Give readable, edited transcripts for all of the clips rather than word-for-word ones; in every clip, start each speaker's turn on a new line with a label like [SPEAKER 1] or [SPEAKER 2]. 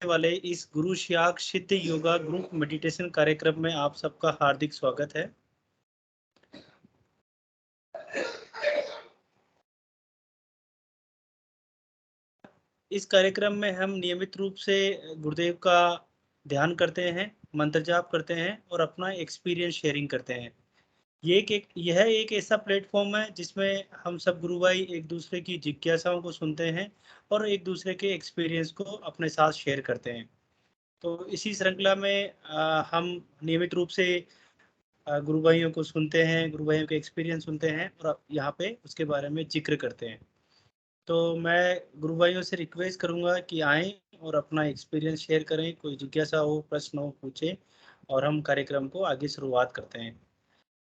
[SPEAKER 1] वाले इस गुरु शियाग सिद्ध योगा ग्रुप मेडिटेशन कार्यक्रम में आप सबका हार्दिक स्वागत है। इस कार्यक्रम में हम नियमित रूप से गुरुदेव का ध्यान करते हैं, मंत्र जाप करते हैं और अपना एक्सपीरियंस शेयरिंग करते हैं। यह एक ऐसा प्लेटफॉर्म है जिसमें हम सब गुरु भाई एक दूसरे की जिज्ञासाओं को सुनते हैं और एक दूसरे के एक्सपीरियंस को अपने साथ शेयर करते हैं। तो इसी श्रृंखला में हम नियमित रूप से गुरु भाइयों को सुनते हैं, गुरु भाइयों के एक्सपीरियंस सुनते हैं और यहाँ पे उसके बारे में जिक्र करते हैं। तो मैं गुरु भाइयों से रिक्वेस्ट करूंगा कि आएँ और अपना एक्सपीरियंस शेयर करें, कोई जिज्ञासा हो, प्रश्न हो, पूछें और हम कार्यक्रम को आगे शुरुआत करते हैं।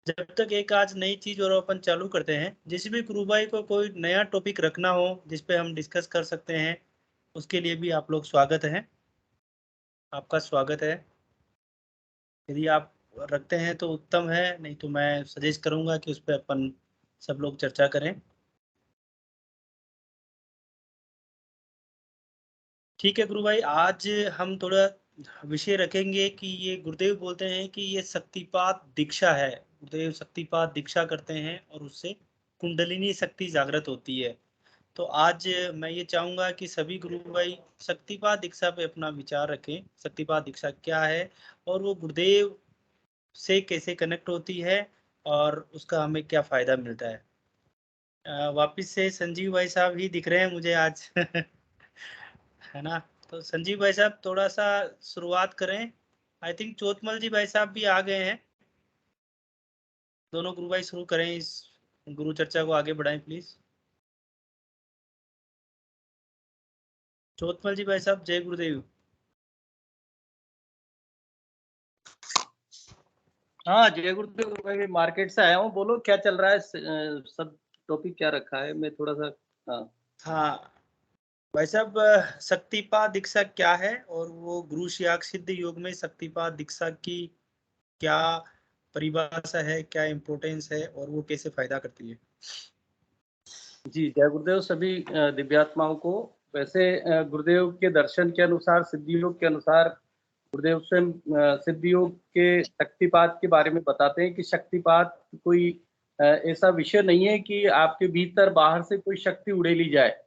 [SPEAKER 1] जब तक एक आज नई चीज़ और अपन चालू करते हैं, जिस भी गुरु भाई को कोई नया टॉपिक रखना हो जिस पे हम डिस्कस कर सकते हैं, उसके लिए भी आप लोग स्वागत हैं। आपका स्वागत है। यदि आप रखते हैं तो उत्तम है, नहीं तो मैं सजेस्ट करूंगा कि उस पर अपन सब लोग चर्चा करें। ठीक है गुरु भाई, आज हम थोड़ा विषय रखेंगे कि ये गुरुदेव बोलते हैं कि ये शक्तिपात दीक्षा है। गुरुदेव शक्तिपात दीक्षा करते हैं और उससे कुंडलिनी शक्ति जागृत होती है। तो आज मैं ये चाहूंगा कि सभी गुरु भाई शक्तिपात दीक्षा पे अपना विचार रखें। शक्तिपात दीक्षा क्या है और वो गुरुदेव से कैसे कनेक्ट होती है और उसका हमें क्या फायदा मिलता है। वापिस से संजीव भाई साहब ही दिख रहे हैं मुझे आज है ना। तो संजीव भाई साहब थोड़ा सा शुरुआत करें। आई थिंक चोतमल जी भाई साहब भी आ गए हैं। दोनों गुरु भाई शुरू करें, इस गुरु चर्चा को आगे बढ़ाएं प्लीज। चोतमल जी भाई साहब, जय गुरुदेव।
[SPEAKER 2] हाँ जय गुरुदेव भाई, मार्केट से आया हूँ। बोलो क्या चल रहा है, सब टॉपिक क्या रखा है, मैं थोड़ा सा।
[SPEAKER 1] हाँ भाई साहब, शक्तिपात दीक्षा क्या है और वो गुरु शियाग सिद्ध योग में शक्तिपात दीक्षा की क्या परिभाषा है, क्या इम्पोर्टेंस है और वो कैसे फायदा करती है।
[SPEAKER 2] जी जय गुरुदेव सभी दिव्यात्माओं को। वैसे गुरुदेव के दर्शन के अनुसार, सिद्धि योग के अनुसार, गुरुदेव स्वयं सिद्धि योग के शक्तिपात के बारे में बताते हैं कि शक्तिपात कोई ऐसा विषय नहीं है कि आपके भीतर बाहर से कोई शक्ति उड़ेली जाए,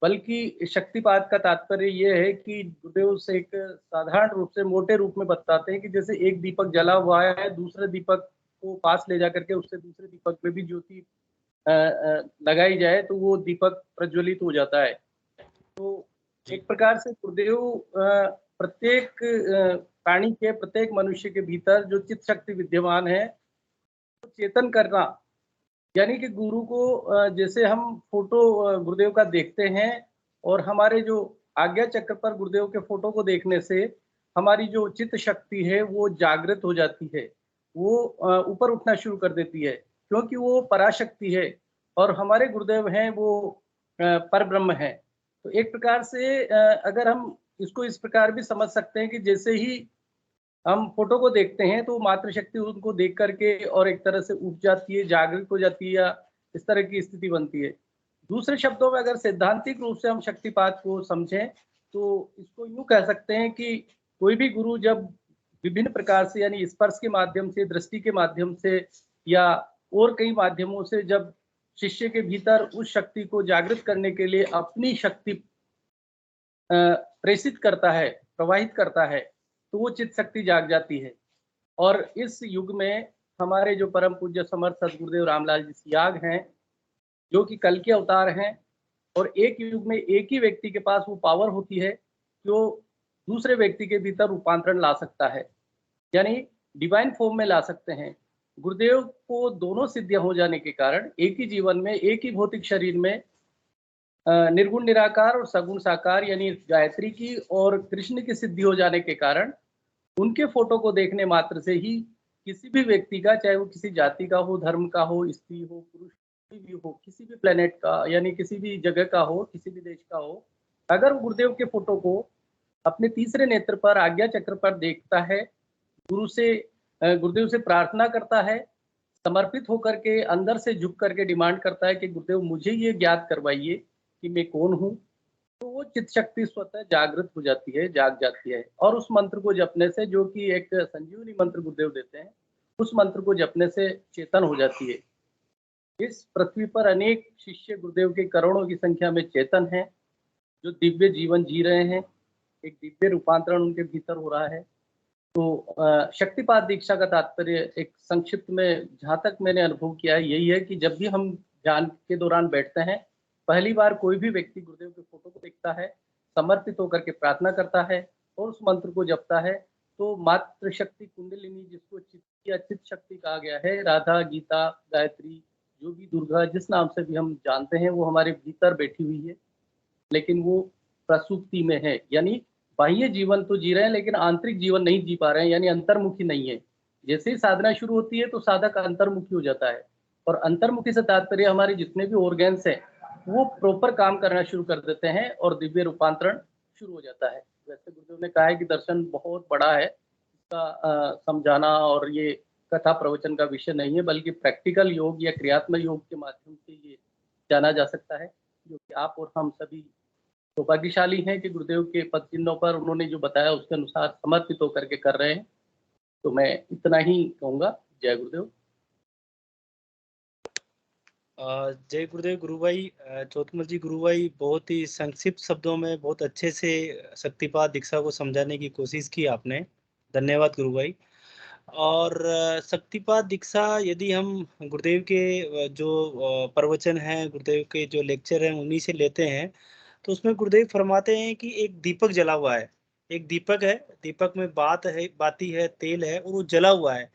[SPEAKER 2] बल्कि शक्तिपात का तात्पर्य ये है कि गुरुदेव से एक साधारण रूप से, मोटे रूप में बताते हैं कि जैसे एक दीपक जला हुआ है, दूसरे दीपक को पास ले जाकर के उससे दूसरे दीपक में भी ज्योति लगाई जाए तो वो दीपक प्रज्वलित हो जाता है। तो एक प्रकार से गुरुदेव प्रत्येक प्राणी के, प्रत्येक मनुष्य के भीतर जो चित्त शक्ति विद्यमान है, तो चेतन करना, यानी कि गुरु को जैसे हम फोटो गुरुदेव का देखते हैं और हमारे जो आज्ञा चक्र पर गुरुदेव के फोटो को देखने से हमारी जो चित्त शक्ति है वो जागृत हो जाती है, वो ऊपर उठना शुरू कर देती है, क्योंकि वो पराशक्ति है और हमारे गुरुदेव हैं वो परब्रह्म है। तो एक प्रकार से अगर हम इसको इस प्रकार भी समझ सकते हैं कि जैसे ही हम फोटो को देखते हैं तो मातृशक्ति उनको देख करके और एक तरह से उठ जाती है, जागृत हो जाती है, या इस तरह की स्थिति बनती है। दूसरे शब्दों में अगर सैद्धांतिक रूप से हम शक्तिपात को समझें तो इसको यूँ कह सकते हैं कि कोई भी गुरु जब विभिन्न प्रकार से, यानी स्पर्श के माध्यम से, दृष्टि के माध्यम से या और कई माध्यमों से जब शिष्य के भीतर उस शक्ति को जागृत करने के लिए अपनी शक्ति प्रेषित करता है, प्रवाहित करता है, तो वो चित्त शक्ति जाग जाती है। और इस युग में हमारे जो परम पूज्य समर्थ सदगुरुदेव रामलाल जी सियाग हैं, जो कि कल के अवतार हैं, और एक युग में एक ही व्यक्ति के पास वो पावर होती है जो दूसरे व्यक्ति के भीतर रूपांतरण ला सकता है, यानी डिवाइन फॉर्म में ला सकते हैं। गुरुदेव को दोनों सिद्धियां हो जाने के कारण एक ही जीवन में, एक ही भौतिक शरीर में निर्गुण निराकार और सगुण साकार, यानी गायत्री की और कृष्ण की सिद्धि हो जाने के कारण उनके फोटो को देखने मात्र से ही किसी भी व्यक्ति का, चाहे वो किसी जाति का हो, धर्म का हो, स्त्री हो, पुरुष कोई भी हो, किसी भी प्लेनेट का, यानी किसी भी जगह का हो, किसी भी देश का हो, अगर वो गुरुदेव के फोटो को अपने तीसरे नेत्र पर, आज्ञा चक्र पर देखता है, गुरुदेव से प्रार्थना करता है, समर्पित होकर के अंदर से झुक करके डिमांड करता है कि गुरुदेव मुझे ये ज्ञात करवाइए कि मैं कौन हूँ, तो वो वो चित्त शक्ति स्वतः जागृत हो जाती है, जाग जाती है। और उस मंत्र को जपने से, जो कि एक संजीवनी मंत्र गुरुदेव देते हैं, उस मंत्र को जपने से चेतन हो जाती है। इस पृथ्वी पर अनेक शिष्य गुरुदेव के करोड़ों की संख्या में चेतन हैं, जो दिव्य जीवन जी रहे हैं। एक दिव्य रूपांतरण उनके भीतर हो रहा है। तो शक्तिपात दीक्षा का तात्पर्य एक संक्षिप्त में जहाँ तक मैंने अनुभव किया है यही है कि जब भी हम ध्यान के दौरान बैठते हैं, पहली बार कोई भी व्यक्ति गुरुदेव के फोटो को देखता है, समर्पित होकर के प्रार्थना करता है और उस मंत्र को जपता है, तो मातृशक्ति कुंडलिनी, जिसको चित्त या चित्त शक्ति कहा गया है, राधा, गीता, गायत्री, जो भी दुर्गा, जिस नाम से भी हम जानते हैं, वो हमारे भीतर बैठी हुई है, लेकिन वो प्रसुप्ति में है। यानी बाह्य जीवन तो जी रहे हैं लेकिन आंतरिक जीवन नहीं जी पा रहे हैं, यानी अंतर्मुखी नहीं है। जैसे ही साधना शुरू होती है तो साधक अंतर्मुखी हो जाता है, और अंतर्मुखी से तात्पर्य हमारे जितने भी ऑर्गेन्स हैं वो प्रॉपर काम करना शुरू कर देते हैं और दिव्य रूपांतरण शुरू हो जाता है। वैसे गुरुदेव ने कहा है कि दर्शन बहुत बड़ा है, इसका समझाना और ये कथा प्रवचन का विषय नहीं है, बल्कि प्रैक्टिकल योग या क्रियात्मक योग के माध्यम से ये जाना जा सकता है, जो कि आप और हम सभी सौभाग्यशाली हैं कि गुरुदेव के पद चिन्हों पर उन्होंने जो बताया उसके अनुसार समर्पित होकर के कर रहे हैं। तो मैं इतना ही कहूँगा। जय गुरुदेव।
[SPEAKER 1] जय गुरुदेव गुरु भाई। चौतमल जी, गुरु भाई बहुत ही संक्षिप्त शब्दों में बहुत अच्छे से शक्तिपात दीक्षा को समझाने की कोशिश की आपने। धन्यवाद गुरु भाई। और शक्तिपात दीक्षा, यदि हम गुरुदेव के जो प्रवचन हैं, गुरुदेव के जो लेक्चर हैं, उन्हीं से लेते हैं, तो उसमें गुरुदेव फरमाते हैं कि एक दीपक जला हुआ है। एक दीपक है, दीपक में बात है, बाती है, तेल है, और वो जला हुआ है।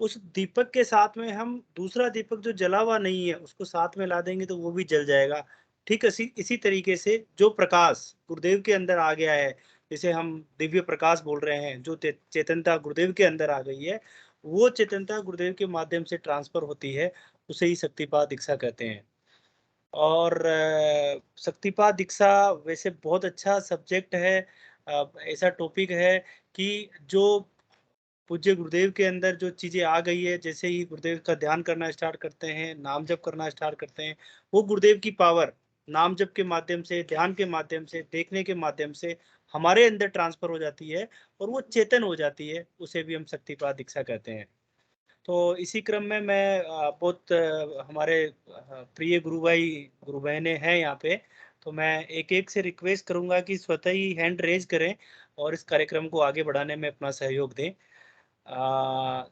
[SPEAKER 1] उस दीपक के साथ में हम दूसरा दीपक जो जला हुआ नहीं है उसको साथ में ला देंगे तो वो भी जल जाएगा। ठीक इसी तरीके से जो प्रकाश गुरुदेव के अंदर आ गया है, जिसे हम दिव्य प्रकाश बोल रहे हैं, जो चेतनता गुरुदेव के अंदर आ गई है, वो चेतनता गुरुदेव के माध्यम से ट्रांसफर होती है, उसे ही शक्तिपात दीक्षा कहते हैं। और शक्तिपात दीक्षा वैसे बहुत अच्छा सब्जेक्ट है, ऐसा टॉपिक है कि जो पूज्य गुरुदेव के अंदर जो चीजें आ गई है, जैसे ही गुरुदेव का ध्यान करना स्टार्ट करते हैं, नाम जप करना स्टार्ट करते हैं, वो गुरुदेव की पावर नाम जप के माध्यम से, ध्यान के माध्यम से, देखने के माध्यम से हमारे अंदर ट्रांसफर हो जाती है और वो चेतन हो जाती है, उसे भी हम शक्तिपात दीक्षा कहते हैं। तो इसी क्रम में मैं बहुत हमारे प्रिय गुरु भाई गुरु बहने हैं यहाँ पे, तो मैं एक एक से रिक्वेस्ट करूंगा कि स्वतः ही हैंड रेज करें और इस कार्यक्रम को आगे बढ़ाने में अपना सहयोग दें।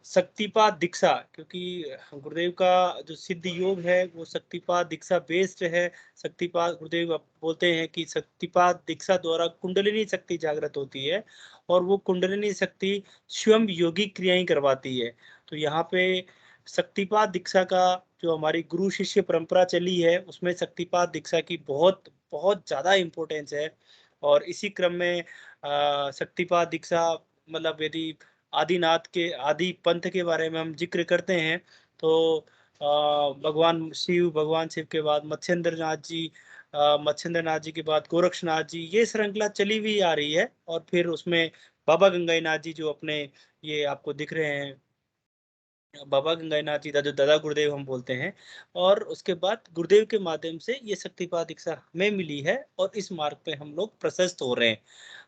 [SPEAKER 1] शक्तिपात दीक्षा, क्योंकि गुरुदेव का जो सिद्ध योग है वो शक्तिपात दीक्षा बेस्ड है। शक्तिपात, गुरुदेव बोलते हैं कि शक्तिपात दीक्षा द्वारा कुंडलिनी शक्ति जागृत होती है और वो कुंडलिनी शक्ति स्वयं योगी क्रियाएं करवाती है। तो यहाँ पे शक्तिपात दीक्षा का जो हमारी गुरु शिष्य परंपरा चली है उसमें शक्तिपात दीक्षा की बहुत बहुत ज्यादा इम्पोर्टेंस है। और इसी क्रम में शक्तिपात दीक्षा, मतलब यदि आदिनाथ के आदि पंथ के बारे में हम जिक्र करते हैं तो भगवान शिव के बाद मत्स्येंद्र नाथ जी, मत्स्येंद्र नाथ जी के बाद गोरक्षनाथ जी, ये श्रृंखला चली हुई आ रही है। और फिर उसमें बाबा गंगाईनाथ जी जो अपने ये आपको दिख रहे हैं, बाबा गंगाईनाथ जी जो दादा गुरुदेव हम बोलते हैं, और उसके बाद गुरुदेव के माध्यम से ये शक्तिपात दीक्षा हमें मिली है और इस मार्ग पे हम लोग प्रशस्त हो रहे हैं।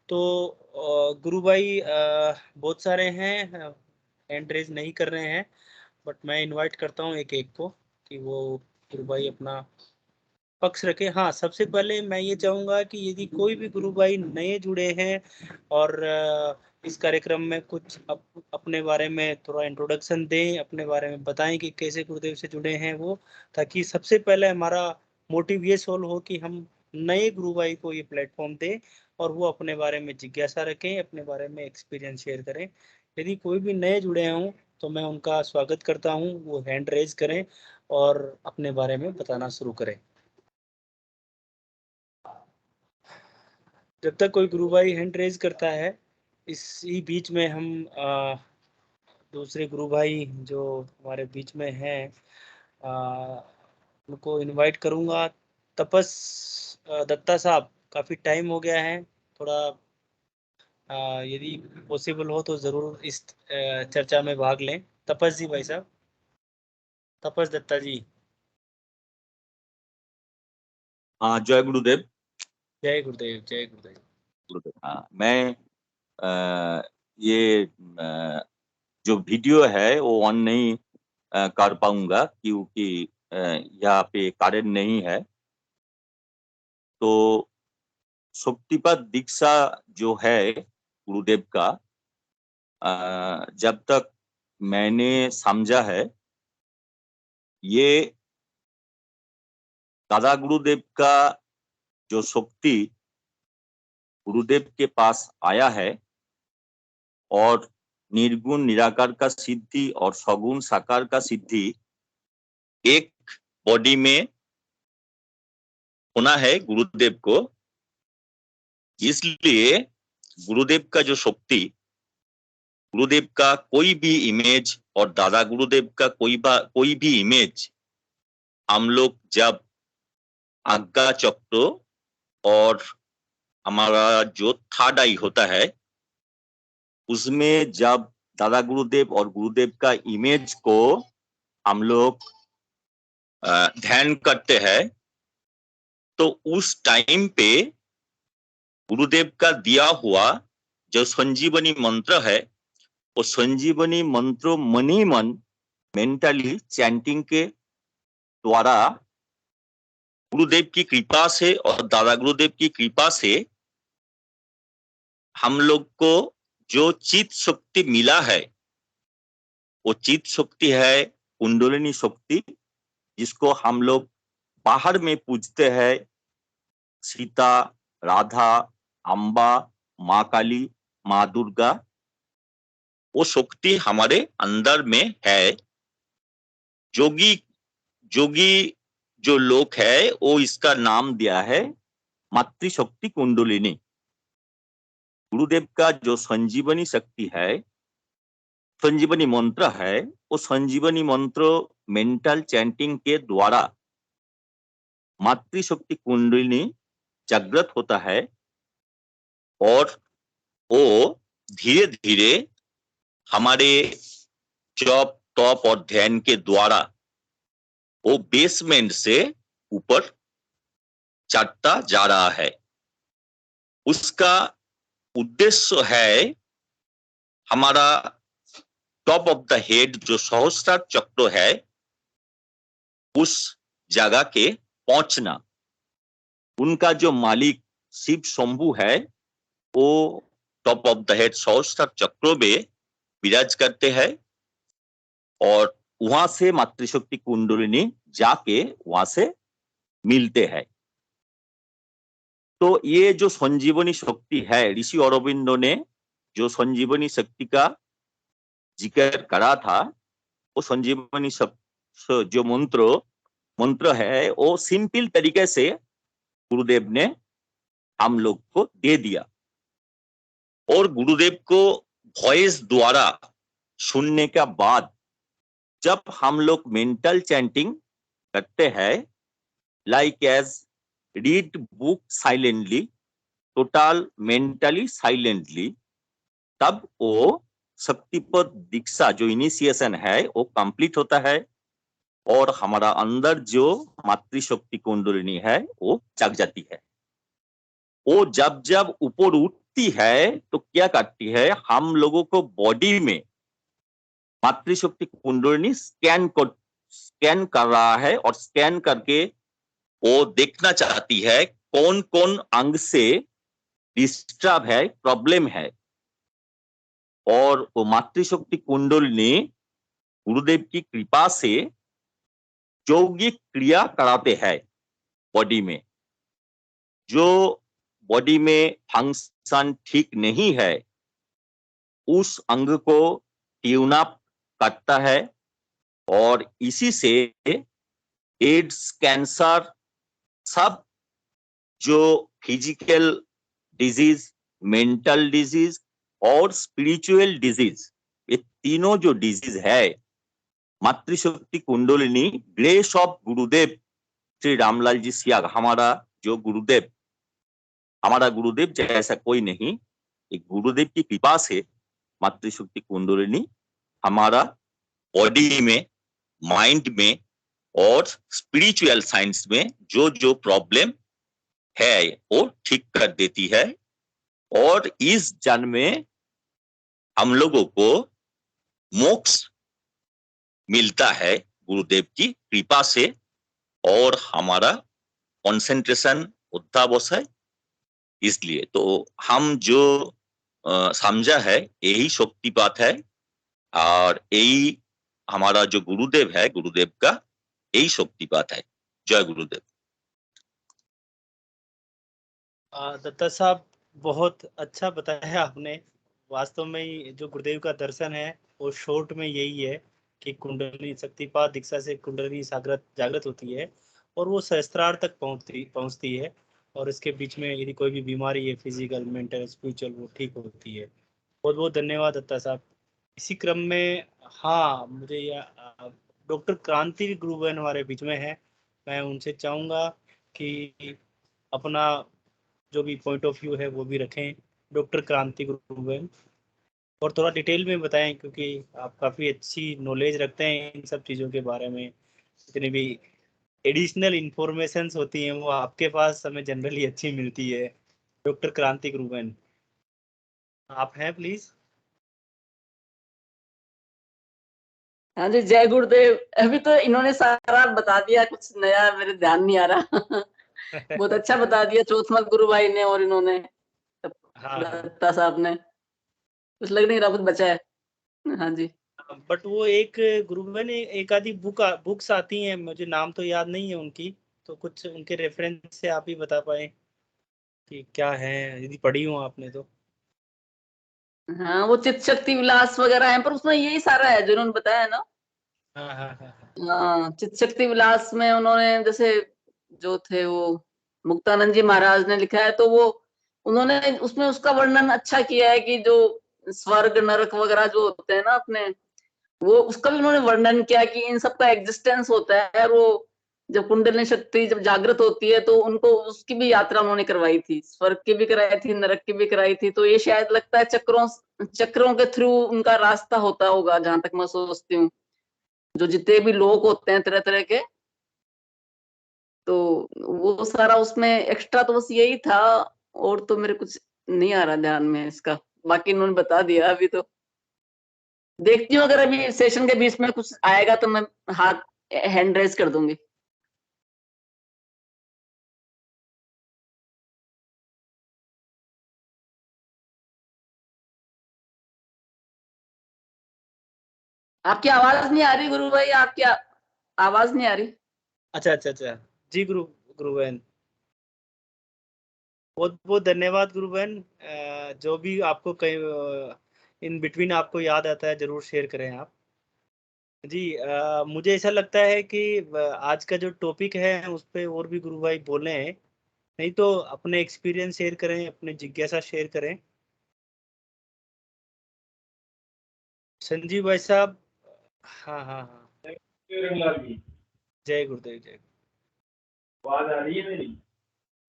[SPEAKER 1] तो गुरु भाई बहुत सारे हैं, हैंड रेज नहीं कर रहे हैं, बट मैं इनवाइट करता हूँ एक एक को कि वो गुरु भाई अपना पक्ष रखे। हाँ, सबसे पहले मैं ये चाहूंगा कि यदि कोई भी गुरु भाई नए जुड़े हैं और इस कार्यक्रम में कुछ अपने बारे में थोड़ा इंट्रोडक्शन दें, अपने बारे में बताएं कि कैसे गुरुदेव से जुड़े हैं वो, ताकि सबसे पहले हमारा मोटिव ये सोल्व हो कि हम नए गुरु भाई को ये प्लेटफॉर्म दें और वो अपने बारे में जिज्ञासा रखें, अपने बारे में एक्सपीरियंस शेयर करें। यदि कोई भी नए जुड़े हों तो मैं उनका स्वागत करता हूँ, वो हैंड रेज करें और अपने बारे में बताना शुरू करें। जब तक कोई गुरु भाई हैंड रेज करता है, इसी बीच में हम दूसरे गुरु भाई जो हमारे बीच में हैं उनको इनवाइट करूंगा। तपस दत्ता साहब, काफी टाइम हो गया है, थोड़ा यदि पॉसिबल हो तो जरूर इस चर्चा में भाग लें। तपस जी, भाई साहब, तपस दत्ता जी।
[SPEAKER 3] हाँ, जय गुरुदेव।
[SPEAKER 1] जय गुरुदेव, जय गुरुदेव।
[SPEAKER 3] हाँ, मैं ये जो वीडियो है वो ऑन नहीं कर पाऊंगा क्योंकि यहाँ पे कारण नहीं है। तो शक्तिपात दीक्षा जो है गुरुदेव का, जब तक मैंने समझा है, ये दादा गुरुदेव का जो शक्ति गुरुदेव के पास आया है और निर्गुण निराकार का सिद्धि और सगुण साकार का सिद्धि एक बॉडी में होना है गुरुदेव को। इसलिए गुरुदेव का जो शक्ति, गुरुदेव का कोई भी इमेज और दादा गुरुदेव का कोई भी इमेज हम लोग जब आज्ञा चक्र और हमारा जो थर्ड आई होता है उसमें जब दादा गुरुदेव और गुरुदेव का इमेज को हम लोग ध्यान करते हैं तो उस टाइम पे गुरुदेव का दिया हुआ जो संजीवनी मंत्र है वो संजीवनी मंत्र मन ही मन मेंटली चैंटिंग के द्वारा गुरुदेव की कृपा से और दादा गुरुदेव की कृपा से हम लोग को जो चित शक्ति मिला है वो चित शक्ति है कुंडलिनी शक्ति, जिसको हम लोग बाहर में पूजते हैं सीता, राधा, अम्बा, माँ काली, माँ दुर्गा। वो शक्ति हमारे अंदर में है। जोगी जो लोग है वो इसका नाम दिया है मातृशक्ति कुंडलिनी। गुरुदेव का जो संजीवनी शक्ति है, संजीवनी मंत्र है, वो संजीवनी मंत्र मेंटल चैंटिंग के द्वारा मातृशक्ति कुंडलिनी जागृत होता है और वो धीरे धीरे हमारे जप तप और ध्यान के द्वारा वो बेसमेंट से ऊपर चढ़ता जा रहा है। उसका उद्देश्य है हमारा टॉप ऑफ द हेड जो सहस्त्रार चक्र है उस जगह के पहुंचना। उनका जो मालिक शिव शंभु है वो टॉप ऑफ द हेड सहस्त्रार चक्र में विराज करते हैं और वहां से मातृशक्ति कुंडलिनी जाके वहां से मिलते हैं। तो ये जो संजीवनी शक्ति है, ऋषि अरविंदो ने जो संजीवनी शक्ति का जिक्र करा था, वो संजीवनी जो मंत्र है वो सिंपल तरीके से गुरुदेव ने हम लोग को दे दिया और गुरुदेव को वॉइस द्वारा सुनने के बाद जब हम लोग मेंटल चैंटिंग करते हैं, like as read book silently, total mentally silently, तब वो शक्तिपद दीक्षा जो इनिशिएशन है वो कंप्लीट होता है और हमारा अंदर जो मातृशक्ति कुंडलिनी है वो जाग जाती है। वो जब जब ऊपर उठती है तो क्या करती है, हम लोगों को बॉडी में मातृशक्ति कुंडलिनी स्कैन कर रहा है और स्कैन करके वो देखना चाहती है कौन कौन अंग से डिस्टर्ब है, प्रॉब्लम है। और वो मातृशक्ति कुंडलिनी गुरुदेव की कृपा से यौगिक क्रिया कराते हैं बॉडी में। जो बॉडी में फंक्शन ठीक नहीं है उस अंग को ट्यून अप करता है और इसी से एड्स, कैंसर, सब जो फिजिकल डिजीज, मेंटल डिजीज और स्पिरिचुअल डिजीज, ये तीनों जो डिजीज है मातृशक्ति कुंडलिनी ग्रेस ऑफ गुरुदेव श्री रामलाल जी सियाग, हमारा गुरुदेव जैसा कोई नहीं, एक गुरुदेव की कृपा से मातृशक्ति कुंडलिनी हमारा बॉडी में, माइंड में और स्पिरिचुअल साइंस में जो जो प्रॉब्लम है वो ठीक कर देती है। और इस जन्म में हम लोगों को मोक्ष मिलता है गुरुदेव की कृपा से, और हमारा कंसंट्रेशन उद्धावस है। इसलिए तो हम जो समझा है यही शक्तिपात है, और यही हमारा जो गुरुदेव है, गुरुदेव का यही शक्तिपात है। जय गुरुदेव।
[SPEAKER 1] दत्ता साहब, बहुत अच्छा बताया आपने। वास्तव में ही जो गुरुदेव का दर्शन है वो शॉर्ट में यही है कि कुंडली शक्तिपात दीक्षा से कुंडली जागृत जागृत होती है और वो सहस्त्रार तक पहुंचती है, और इसके बीच में यदि कोई भी बीमारी है, फिजिकल, मेंटल, स्पिरिचुअल, वो ठीक होती है। बहुत बहुत धन्यवाद दत्ता साहब। इसी क्रम में हाँ, मुझे डॉक्टर क्रांति गुरुबहन हमारे बीच में है। मैं उनसे चाहूंगा कि अपना जो भी पॉइंट ऑफ व्यू है वो भी रखें। डॉक्टर क्रांति गुरुबहन, और थोड़ा डिटेल में बताएं, क्योंकि आप काफ़ी अच्छी नॉलेज रखते हैं इन सब चीज़ों के बारे में। जितनी भी एडिशनल इंफॉर्मेशंस होती हैं वो आपके पास हमें जनरली अच्छी मिलती है। डॉक्टर क्रांति गुरुबहन, आप हैं प्लीज?
[SPEAKER 4] हाँ जी, जय गुरुदेव। अभी तो इन्होंने सारा बता दिया, कुछ नया मेरे ध्यान नहीं आ रहा। बहुत अच्छा बता दिया चौथमल गुरु भाई ने और इन्होंने,
[SPEAKER 1] हाँ हाँ,
[SPEAKER 4] दत्ता साहब ने। कुछ लग नहीं रहा कुछ बचा है। हाँ जी।
[SPEAKER 1] बट वो एक गुरुबहन एक आधी बुक्स आती हैं, मुझे नाम तो याद नहीं है उनकी, तो कुछ उनके रेफरेंस से आप ही बता पाए कि क्या है, यदि पढ़ी हो आपने तो।
[SPEAKER 4] हाँ, वो चित शक्ति विलास वगैरह है, पर उसमें यही सारा है जो उन्होंने बताया ना।
[SPEAKER 1] हाँ हाँ हाँ
[SPEAKER 4] हाँ, चित शक्ति विलास में उन्होंने जैसे जो थे वो मुक्तानंद जी महाराज ने लिखा है, तो वो उन्होंने उसमें उसका वर्णन अच्छा किया है कि जो स्वर्ग नरक वगैरह जो होते हैं ना अपने, वो उसका भी उन्होंने वर्णन किया कि इन सब का एग्जिस्टेंस होता है। और वो जब कुंडलिनी शक्ति जब जागृत होती है तो उनको उसकी भी यात्रा उन्होंने करवाई थी, स्वर्ग की भी कराई थी, नरक की भी कराई थी। तो ये शायद लगता है चक्रों चक्रों के थ्रू उनका रास्ता होता होगा, जहां तक मैं सोचती हूँ। जो जितने भी लोग होते हैं तरह तरह के, तो वो सारा उसमें एक्स्ट्रा तो बस यही था। और तो मेरे कुछ नहीं आ रहा ध्यान में इसका, बाकी इन्होंने बता दिया। अभी तो देखती हूँ, अगर अभी सेशन के बीच में कुछ आएगा तो मैं हाथ हैंड रेज कर दूंगी। आपकी आवाज नहीं आ रही गुरु भाई, आपकी आवाज नहीं आ रही।
[SPEAKER 1] अच्छा अच्छा अच्छा, जी गुरुबहन, बहुत बहुत धन्यवाद गुरुबहन। जो भी आपको कहीं इन बिटवीन आपको याद आता है जरूर शेयर करें आप। जी, मुझे ऐसा लगता है कि आज का जो टॉपिक है उस पे और भी गुरु भाई बोले हैं, नहीं तो अपने एक्सपीरियंस शेयर करें, अपने जिज्ञासा शेयर करें। संजीव भाई साहब, हाँ हाँ हाँ, जय गुरुदेव जय।
[SPEAKER 2] आवाज आ रही है मेरी?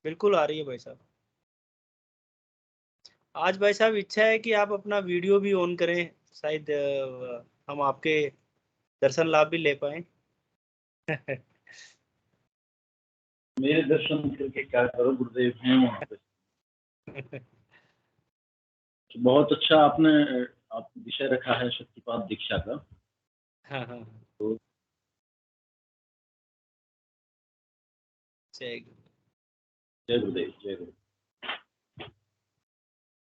[SPEAKER 1] बिल्कुल आ रही है भाई साहब। आज भाई साहब इच्छा है कि आप अपना वीडियो भी ऑन करें, शायद हम आपके दर्शन लाभ भी ले पाए।
[SPEAKER 2] मेरे दर्शन करके क्या करो, गुरुदेव हैं वहाँ पे। बहुत अच्छा आपने आप विषय रखा है शक्तिपात दीक्षा का।
[SPEAKER 1] हाँ हाँ,
[SPEAKER 2] तो
[SPEAKER 1] जय
[SPEAKER 2] जय गुरुदेव, जय गुरुदेव।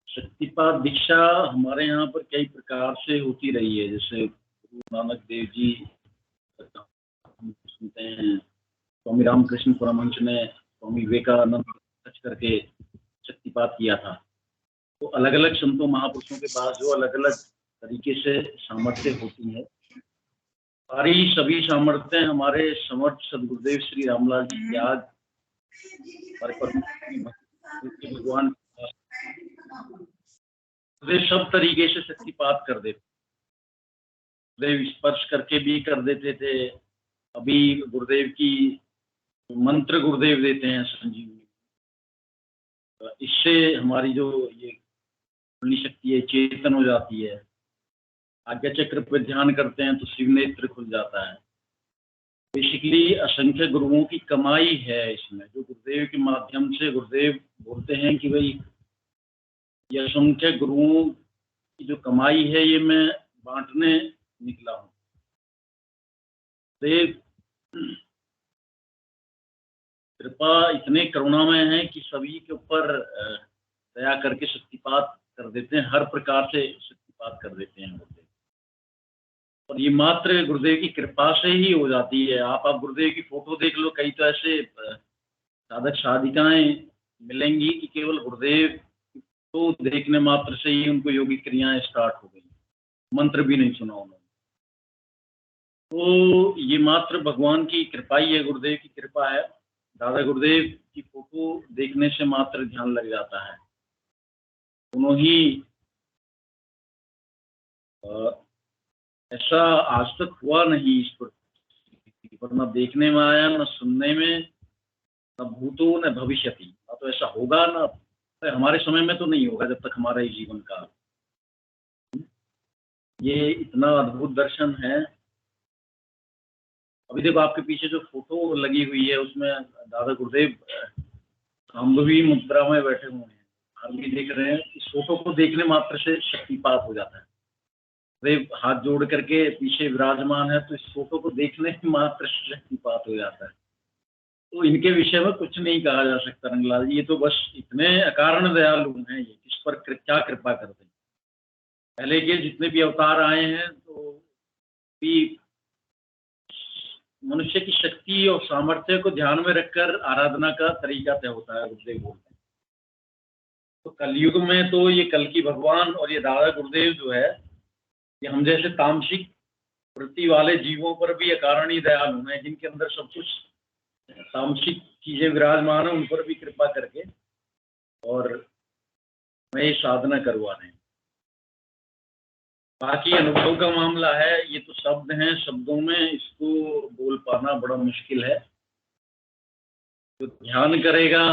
[SPEAKER 2] शक्तिपात दीक्षा हमारे यहाँ पर कई प्रकार से होती रही है। जैसे गुरु नानक देव जी हम सुनते हैं, स्वामी रामकृष्ण परमहंस ने स्वामी विवेकानंद सच करके शक्तिपात किया था। तो अलग अलग संतों महापुरुषों के पास जो अलग अलग तरीके से सामर्थ्य होती है, सारी सभी सामर्थ्य हमारे समर्थ सदगुरुदेव श्री रामलाल जी त्याग भगवान वे सब तरीके से शक्तिपात कर देते, गुरुदेव स्पर्श करके भी कर देते थे। अभी गुरुदेव की मंत्र गुरुदेव देते हैं संजीवनी, इससे हमारी जो ये कुंडली शक्ति है चेतन हो जाती है। आज्ञा चक्र पर ध्यान करते हैं तो शिव नेत्र खुल जाता है।
[SPEAKER 5] बेसिकली असंख्य गुरुओं की कमाई है इसमें, जो गुरुदेव के माध्यम से गुरुदेव बोलते हैं कि भाई ये असंख्य गुरुओं की जो कमाई है ये मैं बांटने निकला हूँ। देव कृपा इतने करुणामय है कि सभी के ऊपर दया करके शक्तिपात कर देते हैं, हर प्रकार से शक्तिपात कर देते हैं गुरुदेव। और ये मात्र गुरुदेव की कृपा से ही हो जाती है। आप गुरुदेव की फोटो देख लो, कई तो ऐसे साधक साधिकाएं मिलेंगी कि केवल गुरुदेव को देखने मात्र से ही उनको योगिक क्रियाएं स्टार्ट हो गई, मंत्र भी नहीं सुना उन्होंने। तो ये मात्र भगवान की कृपा ही है, गुरुदेव की कृपा है। दादा गुरुदेव की फोटो देखने से मात्र ध्यान लग जाता है। दोनों ही ऐसा आज तक हुआ नहीं इस पर न देखने में आया, न सुनने में, न भूतो न भविष्यति। तो ऐसा होगा ना, तो हमारे समय में तो नहीं होगा जब तक हमारा ये जीवन का। ये इतना अद्भुत दर्शन है। अभी देखो आपके पीछे जो फोटो लगी हुई है उसमें दादा गुरुदेव संभवी मुद्रा में बैठे हुए हैं, हम भी देख रहे हैं। इस फोटो को देखने मात्र से शक्तिपात हो जाता है। गुरुदेव हाथ जोड़ करके पीछे विराजमान है, तो इस फोटो को देखने मात्र से शक्तिपात हो जाता है। तो इनके विषय में कुछ नहीं कहा जा सकता रंगलाल जी, ये तो बस इतने अकारण दयालु हैं, ये किस पर क्या कृपा करते हैं। पहले के जितने भी अवतार आए हैं तो भी मनुष्य की शक्ति और सामर्थ्य को ध्यान में रखकर आराधना का तरीका तय होता है, गुरुदेव बोलते हैं। तो कलयुग में तो ये कल की भगवान और ये दादा गुरुदेव जो है, ये हम जैसे तामसिक वृत्ति वाले जीवों पर भी अकारण ही दयालु हैं, जिनके अंदर सब कुछ तामसिक चीजें विराजमान है, उन पर भी कृपा करके और मैं ये साधना करवा रहे हैं। बाकी अनुभव का मामला है, ये तो शब्द हैं, शब्दों में इसको बोल पाना बड़ा मुश्किल है। जो ध्यान करेगा,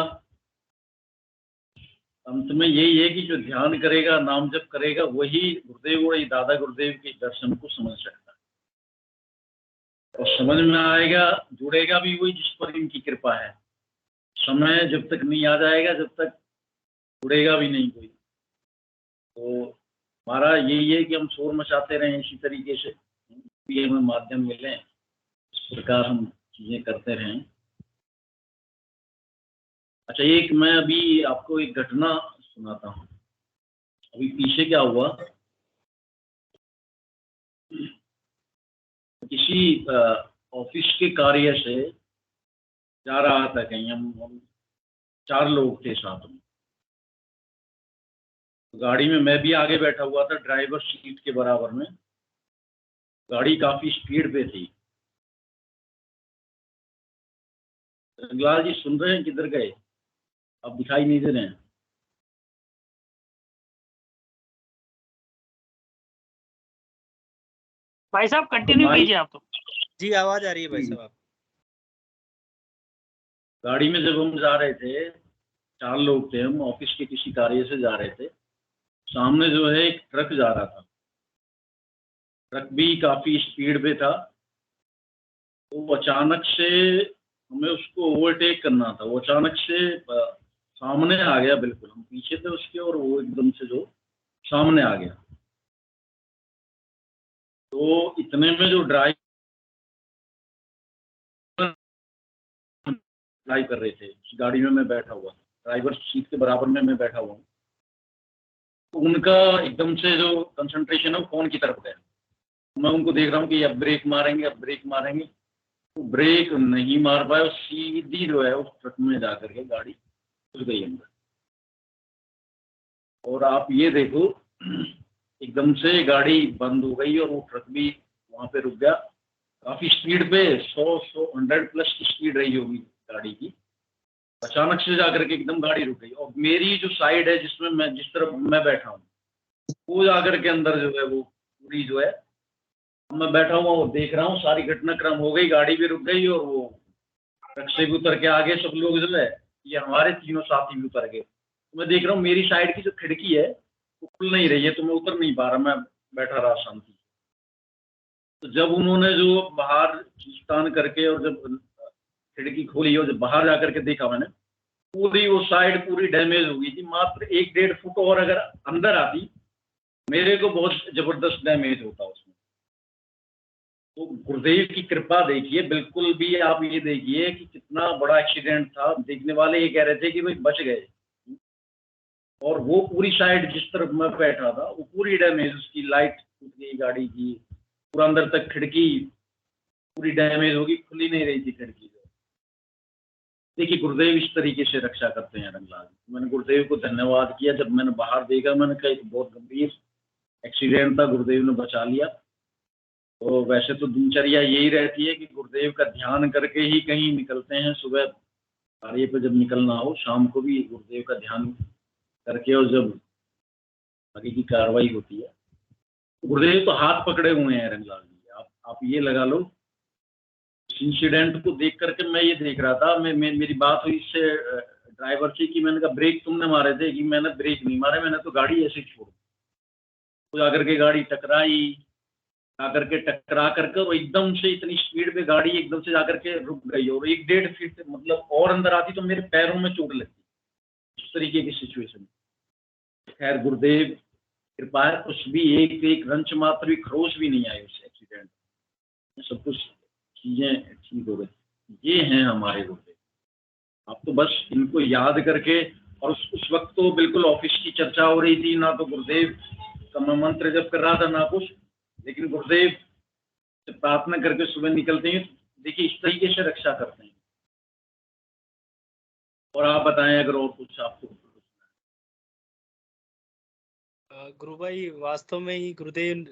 [SPEAKER 5] अंत में यही है कि जो ध्यान करेगा, नाम जप करेगा, वही गुरुदेव और दादा गुरुदेव के दर्शन को समझ सकता है। और समझ में आएगा, जुड़ेगा भी वही जिस पर इनकी कृपा है। समय जब तक नहीं आ जाएगा, जब तक जुड़ेगा भी नहीं कोई। तो हमारा यही है कि हम शोर मचाते रहें इसी तरीके से, भी हमें माध्यम मिले, इस प्रकार हम चीजें करते रहें। अच्छा, एक मैं अभी आपको एक घटना सुनाता हूँ। अभी पीछे क्या हुआ, किसी ऑफिस के कार्य से जा रहा था कहीं, हम 4 लोग थे साथ में। गाड़ी में मैं भी आगे बैठा हुआ था, ड्राइवर सीट के बराबर में। गाड़ी काफी स्पीड पे थी। रंगलाल जी सुन रहे हैं? किधर गए आप? दिखाई नहीं दे रहे हैं।
[SPEAKER 6] भाई साहब कंटिन्यू कीजिए आप। तो
[SPEAKER 1] जी आवाज आ रही है भाई साहब।
[SPEAKER 5] गाड़ी में जब हम जा रहे थे, 4 लोग थे, हम ऑफिस के किसी कार्य से जा रहे थे। सामने जो है एक ट्रक जा रहा था, ट्रक भी काफी स्पीड पे था। तो अचानक से हमें उसको ओवरटेक करना था। वो अचानक से सामने आ गया, बिल्कुल हम पीछे थे उसके, और वो एकदम से जो सामने आ गया। तो इतने में जो ड्राइव कर रहे थे, उस गाड़ी में मैं बैठा हुआ, ड्राइवर सीट के बराबर में मैं बैठा हुआ हूँ। तो उनका एकदम से जो कंसंट्रेशन है वो फोन की तरफ गया। मैं उनको देख रहा हूँ कि अब ब्रेक मारेंगे, अब ब्रेक मारेंगे। तो ब्रेक नहीं मार पाए, सीधी जो है उस ट्रक में जाकर के गाड़ी घुस गई अंदर। और आप ये देखो, एकदम से गाड़ी बंद हो गई और वो ट्रक भी वहां पे रुक गया। काफी स्पीड पे 100 प्लस की स्पीड रही होगी गाड़ी की। अचानक से जाकर के एकदम गाड़ी रुक गई। और मेरी जो साइड है, जिसमें मैं जिस तरफ मैं बैठा हूँ, वो जाकर के अंदर जो है वो पूरी जो है, मैं बैठा हुआ वो देख रहा हूँ, सारी घटनाक्रम हो गई, गाड़ी भी रुक गई और वो ट्रक से भी उतर के आगे सब लोग जो है, ये हमारे तीनों साथी भी उतर गए। तो मैं देख रहा हूँ मेरी साइड की जो खिड़की है वो खुल नहीं रही है, तो मैं उतर नहीं पा रहा, मैं बैठा रहा शांति। तो जब उन्होंने जो बाहर खींचतान करके और जब खिड़की खोली और जब बाहर जाकर के देखा मैंने, पूरी वो साइड पूरी डैमेज हो गई थी। मात्र 1-1.5 फुट और अगर अंदर आती मेरे को बहुत जबरदस्त डैमेज होता उसमें। तो गुरुदेव की कृपा देखिए, बिल्कुल भी आप ये देखिए कि कितना बड़ा एक्सीडेंट था। देखने वाले ये कह रहे थे कि भाई बच गए, और वो पूरी साइड जिस तरफ मैं बैठा था वो पूरी डैमेज, उसकी लाइट टूट गई गाड़ी की, पूरा अंदर तक खिड़की पूरी डैमेज होगी, खुली नहीं रही थी खिड़की। देखिए गुरुदेव इस तरीके से रक्षा करते हैं रंगलाल। मैंने गुरुदेव को धन्यवाद किया। जब मैंने बाहर देखा मैंने कहा एक बहुत गंभीर एक्सीडेंट था, गुरुदेव ने बचा लिया। तो वैसे तो दिनचर्या यही रहती है कि गुरुदेव का ध्यान करके ही कहीं निकलते हैं। सुबह कार्य पे जब निकलना हो, शाम को भी गुरुदेव का ध्यान करके, और जब आगे की कार्रवाई होती है गुरुदेव तो हाथ पकड़े हुए हैं रंगलाल जी। आप ये लगा लो, इस इंसिडेंट को देख करके मैं ये देख रहा था, मेरी बात हुई इससे ड्राइवर से कि मैंने कहा ब्रेक तुमने मारे थे, कि मैंने ब्रेक नहीं मारे, मैंने तो गाड़ी ऐसे छोड़ दी। तो जाकर के गाड़ी टकराई, आकर के टकरा करके और एकदम से इतनी स्पीड पे गाड़ी एकदम से जाकर के रुक गई, और 1-1.5 फीट मतलब और अंदर आती तो मेरे पैरों में चोट लगती। इस तरीके की सिचुएशन। खैर गुरुदेव कृपा है, कुछ भी एक रंच मात्र भी खरोच भी नहीं आई उस एक्सीडेंट में, सब कुछ चीजें ठीक हो गई। ये हैं हमारे गुरुदेव। आप तो बस इनको याद करके, और उस वक्त तो बिल्कुल ऑफिस की चर्चा हो रही थी, ना तो गुरुदेव का मैं मंत्र जप कर रहा था ना कुछ, लेकिन गुरुदेव से प्रार्थना करके सुबह निकलते हैं। देखिए इस तरीके से रक्षा करते हैं। और आप बताएं अगर और कुछ आपको।
[SPEAKER 1] गुरु भाई वास्तव में ही गुरुदेव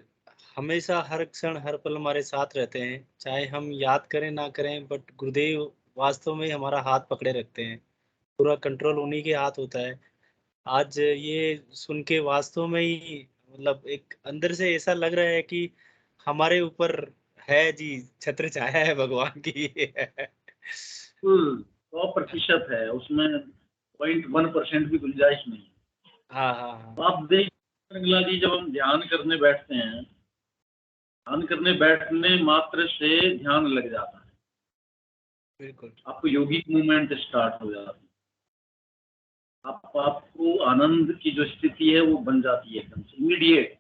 [SPEAKER 1] हमेशा हर क्षण हर पल हमारे साथ रहते हैं, चाहे हम याद करें ना करें, बट गुरुदेव वास्तव में हमारा हाथ पकड़े रखते हैं। पूरा कंट्रोल उन्हीं के हाथ होता है। आज ये सुन के वास्तव में ही मतलब एक अंदर से ऐसा लग रहा है कि हमारे ऊपर है जी, छत्र छाया है भगवान की।
[SPEAKER 5] 100% है उसमें, 0.1% भी गुंजाइश नहीं।
[SPEAKER 1] हाँ हाँ हाँ।
[SPEAKER 5] तो आप देख रंगला जी, जब हम ध्यान करने बैठते हैं, ध्यान करने बैठने मात्र से ध्यान लग जाता है,
[SPEAKER 1] बिल्कुल
[SPEAKER 5] आपको योगिक मूवमेंट स्टार्ट हो जाती है। आपको आनंद की जो स्थिति है वो बन जाती है एकदम से इमीडिएट।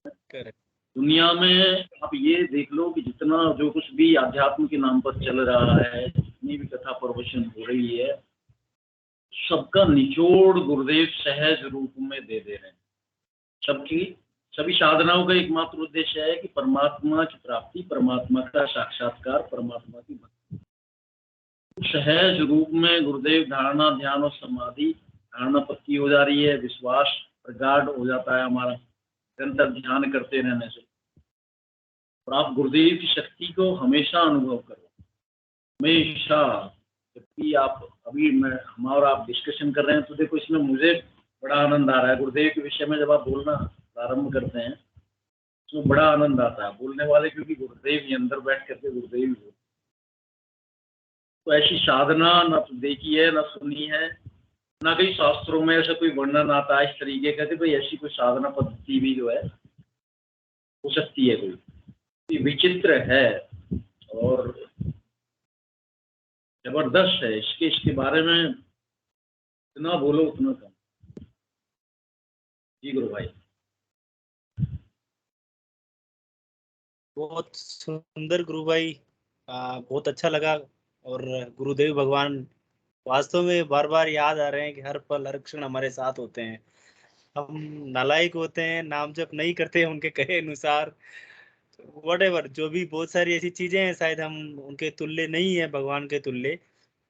[SPEAKER 1] करेक्ट।
[SPEAKER 5] दुनिया में आप ये देख लो कि जितना जो कुछ भी आध्यात्म के नाम पर चल रहा है, जितनी भी कथा प्रवचन हो रही है, सबका निचोड़ गुरुदेव सहज रूप में दे रहे हैं। सबकी सभी साधनाओं का एकमात्र उद्देश्य है कि परमात्मा की प्राप्ति, परमात्मा का साक्षात्कार, परमात्मा की भक्ति। सहज रूप में गुरुदेव धारणा, ध्यान और समाधि, धारणा पक्की हो जा रही है, विश्वास प्रगाढ़ हो जाता है हमारा निरंतर ध्यान करते रहने से। और आप गुरुदेव की शक्ति को हमेशा अनुभव करो, हमेशा। जबकि आप अभी हम और आप डिस्कशन कर रहे हैं तो देखो इसमें मुझे बड़ा आनंद आ रहा है। गुरुदेव के विषय में जब आप बोलना प्रारंभ करते हैं तो बड़ा आनंद आता है बोलने वाले, क्योंकि गुरुदेव ही अंदर बैठ करके गुरुदेव ही। तो ऐसी साधना ना तो देखी है ना सुनी है, ना कहीं शास्त्रों में ऐसा कोई वर्णन आता है इस तरीके का कि भाई ऐसी कोई साधना पद्धति भी जो है हो सकती है। कोई विचित्र है और जबरदस्त है। इसके बारे में इतना बोलो उतना कम। जी गुरु भाई।
[SPEAKER 1] बहुत सुंदर गुरु भाई, बहुत अच्छा लगा। और गुरुदेव भगवान वास्तव में बार बार याद आ रहे हैं कि हर पल हर क्षण हमारे साथ होते हैं। हम नालायक होते हैं, नाम जप नहीं करते हैं उनके कहे अनुसार, वट जो भी बहुत सारी ऐसी चीजें हैं, शायद हम उनके तुल्य नहीं है, भगवान के तुल्य।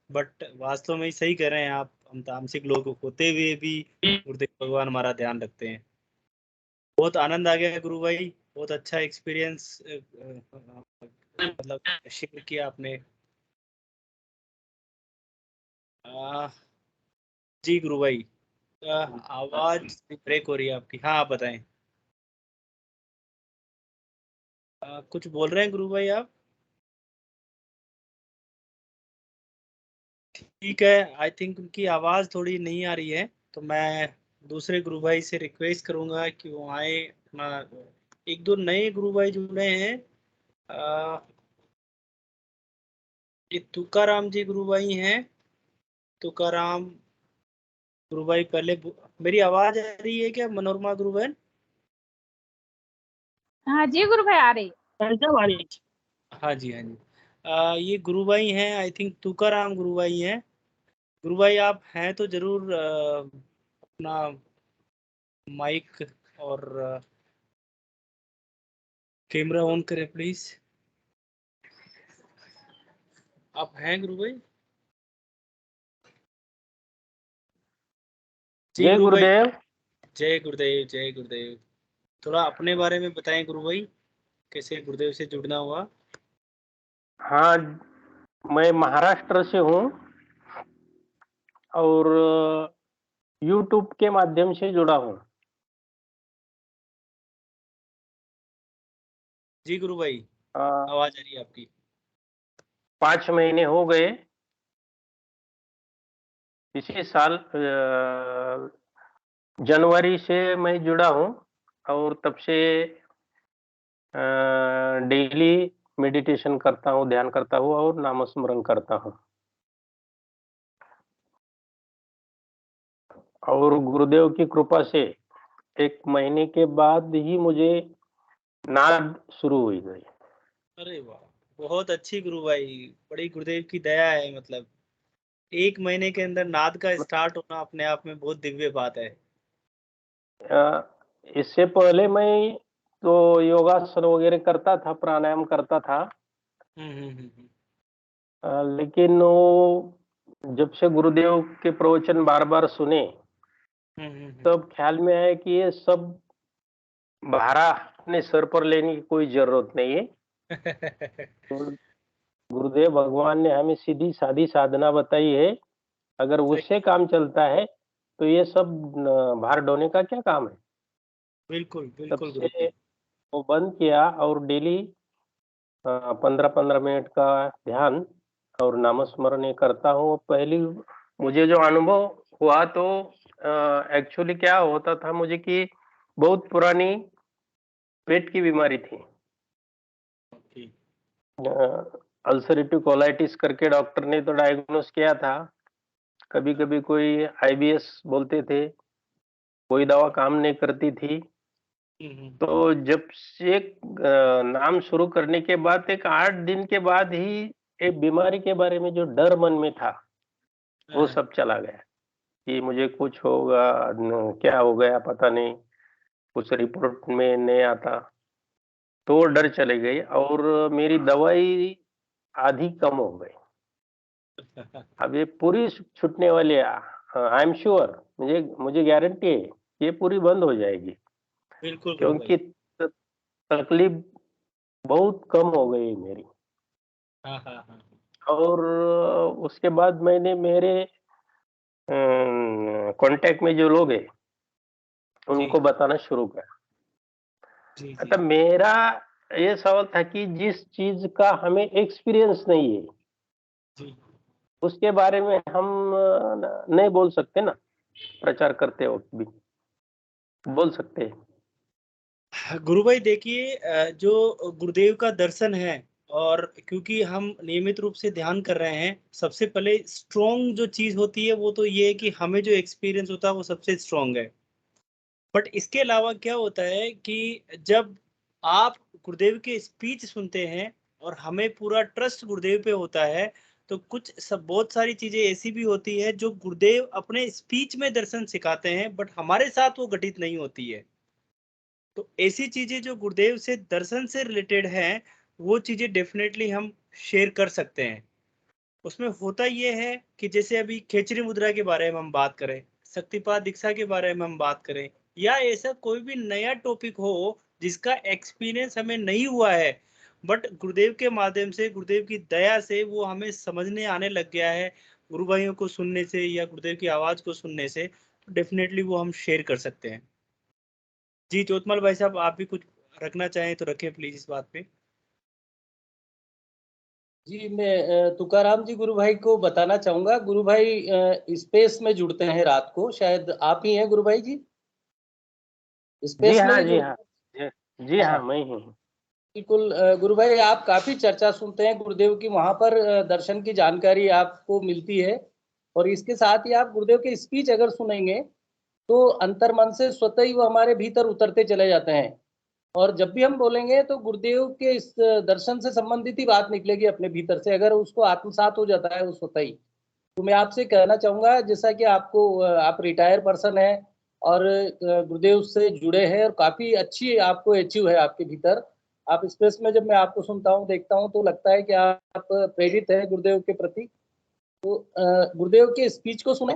[SPEAKER 1] बट वास्तव में ही सही कर रहे हैं आप, हम तामसिक लोग होते हुए भी गुरुदेव भगवान हमारा ध्यान रखते हैं। बहुत आनंद आ गया गुरु भाई, बहुत अच्छा एक्सपीरियंस मतलब शेयर किया आपने। जी गुरु भाई, आवाज ब्रेक हो रही है आपकी। हाँ आप बताएं। कुछ बोल रहे हैं गुरु भाई आप? ठीक है, आई थिंक उनकी आवाज थोड़ी नहीं आ रही है, तो मैं दूसरे गुरु भाई से रिक्वेस्ट करूंगा कि वो आए। अपना एक दो नए गुरु भाई जुड़े हैं, ये तुकाराम जी गुरु भाई हैं। तुकाराम गुरु भाई पहले मेरी आवाज आ रही है क्या मनोरमा गुरु बहन?
[SPEAKER 7] हाँ जी गुरु भाई, आ रही।
[SPEAKER 6] ऐसा वाली
[SPEAKER 1] हाँ जी हाँ जी। ये गुरु भाई हैं, आई थिंक तुकाराम गुरु भाई हैं। गुरु भाई आप हैं तो जरूर अपना माइक और कैमरा ऑन करें प्लीज। आप हैं गुरु भाई? जी
[SPEAKER 8] जय
[SPEAKER 1] गुरु भाई।
[SPEAKER 8] गुरुदेव।
[SPEAKER 1] जय गुरुदेव जय गुरुदेव। थोड़ा अपने बारे में बताएं गुरु भाई, कैसे गुरुदेव से जुड़ना हुआ?
[SPEAKER 8] हाँ, मैं महाराष्ट्र से हूँ और YouTube के माध्यम से जुड़ा हूँ।
[SPEAKER 1] जी गुरु भाई,
[SPEAKER 8] अ,
[SPEAKER 1] आवाज आ रही है आपकी।
[SPEAKER 8] 5 महीने हो गए। इसी साल जनवरी से मैं जुड़ा हूँ और तब से डेली मेडिटेशन करता हूँ, ध्यान करता हूँ और नामस्मरण करता हूँ। और गुरुदेव की कृपा से 1 महीने के बाद ही मुझे नाद शुरू हुई गई।
[SPEAKER 1] अरे वाह, बहुत अच्छी गुरु भाई, बड़ी गुरुदेव की दया है। मतलब 1 महीने के अंदर नाद का स्टार्ट होना अपने आप में बहुत दिव्य बात है।
[SPEAKER 8] इससे पहले मैं तो योगासन वगैरह करता था, प्राणायाम करता था। लेकिन वो जब से गुरुदेव के प्रवचन बार-बार सुने, तब ख्याल में आया कि ये सब भारा अपने सर पर लेने की कोई जरूरत नहीं है। गुरुदेव भगवान ने हमें सीधी सादी साधना बताई है। अगर उससे काम चलता है तो ये सब भार ढोने का क्या काम है।
[SPEAKER 1] बिल्कुल
[SPEAKER 8] तब
[SPEAKER 1] बिल्कुल गुरु
[SPEAKER 8] से
[SPEAKER 1] जी।
[SPEAKER 8] वो बंद किया और डेली 15-15 मिनट का ध्यान और नामस्मरण ये करता हूँ। पहली मुझे जो अनुभव हुआ तो एक्चुअली क्या होता था मुझे कि बहुत पुरानी पेट की बीमारी थी। अल्सरेटिव कोलाइटिस करके डॉक्टर ने तो डायग्नोस किया था। कभी-कभी कोई आईबीएस बोलते थे, कोई दवा काम नहीं करती थी। तो जब से नाम शुरू करने के बाद एक 8 दिन के बाद ही एक बीमारी के बारे में जो डर मन में था, वो सब चला गया कि मुझे कुछ होगा, क्या हो गया पता नहीं, कुछ रिपोर्ट में नहीं आता। तो डर चले गई और मेरी दवाई आधी कम हो गई। अब ये पूरी छूटने वाली है। आई एम श्योर, मुझे गारंटी है ये पूरी बंद हो जाएगी।
[SPEAKER 1] बिल्कुल गुरु भाई।
[SPEAKER 8] क्योंकि तकलीफ बहुत कम हो गई मेरी।
[SPEAKER 1] हाँ।
[SPEAKER 8] और उसके बाद मैंने मेरे कांटेक्ट में जो लोग हैं उनको बताना शुरू किया। अच्छा, मेरा ये सवाल था कि जिस चीज का हमें एक्सपीरियंस नहीं है उसके बारे में हम नहीं बोल सकते ना, प्रचार करते वक्त भी बोल सकते हैं।
[SPEAKER 1] गुरु भाई देखिए, जो गुरुदेव का दर्शन है, और क्योंकि हम नियमित रूप से ध्यान कर रहे हैं, सबसे पहले स्ट्रॉन्ग जो चीज होती है वो तो ये है कि हमें जो एक्सपीरियंस होता है वो सबसे स्ट्रॉन्ग है। बट इसके अलावा क्या होता है कि जब आप गुरुदेव के स्पीच सुनते हैं और हमें पूरा ट्रस्ट गुरुदेव पे होता है, तो कुछ सब बहुत सारी चीजें ऐसी भी होती है जो गुरुदेव अपने स्पीच में दर्शन सिखाते हैं, बट हमारे साथ वो घटित नहीं होती है। तो ऐसी चीजें जो गुरुदेव से दर्शन से रिलेटेड हैं, वो चीजें डेफिनेटली हम शेयर कर सकते हैं। उसमें होता ये है कि जैसे अभी खेचरी मुद्रा के बारे में हम बात करें, शक्तिपात दीक्षा के बारे में हम बात करें, या ऐसा कोई भी नया टॉपिक हो जिसका एक्सपीरियंस हमें नहीं हुआ है, बट गुरुदेव के माध्यम से, गुरुदेव की दया से वो हमें समझने आने लग गया है, गुरु भाइयों को सुनने से या गुरुदेव की आवाज को सुनने से, तो डेफिनेटली वो हम शेयर कर सकते हैं। जी ज्योतमल भाई साहब, आप भी कुछ रखना चाहें तो रखें प्लीज इस बात पे।
[SPEAKER 2] जी, मैं तुकाराम जी गुरु भाई को बताना चाहूंगा। गुरु भाई स्पेस में जुड़ते हैं रात को, शायद आप ही हैं गुरु भाई जी?
[SPEAKER 8] जी
[SPEAKER 2] स्पेस में
[SPEAKER 8] हाँ,
[SPEAKER 2] ही
[SPEAKER 8] जी
[SPEAKER 2] जुड़।
[SPEAKER 8] हाँ, जी हाँ, मैं ही हूँ।
[SPEAKER 2] बिल्कुल गुरु भाई, आप काफी चर्चा सुनते हैं गुरुदेव की, वहां पर दर्शन की जानकारी आपको मिलती है, और इसके साथ ही आप गुरुदेव के स्पीच अगर सुनेंगे तो अंतर्मन से स्वतः ही वो हमारे भीतर उतरते चले जाते हैं। और जब भी हम बोलेंगे तो गुरुदेव के इस दर्शन से संबंधित ही बात निकलेगी अपने भीतर से, अगर उसको आत्मसात हो जाता है वो स्वतः ही। तो मैं आपसे कहना चाहूंगा, जैसा कि आपको आप रिटायर पर्सन है और गुरुदेव से जुड़े हैं और काफी अच्छी आपको अचीव है आपके भीतर। आप स्पेस में जब मैं आपको सुनता हूँ, देखता हूँ, तो लगता है कि आप प्रेरित है गुरुदेव के प्रति। तो गुरुदेव के स्पीच को सुने।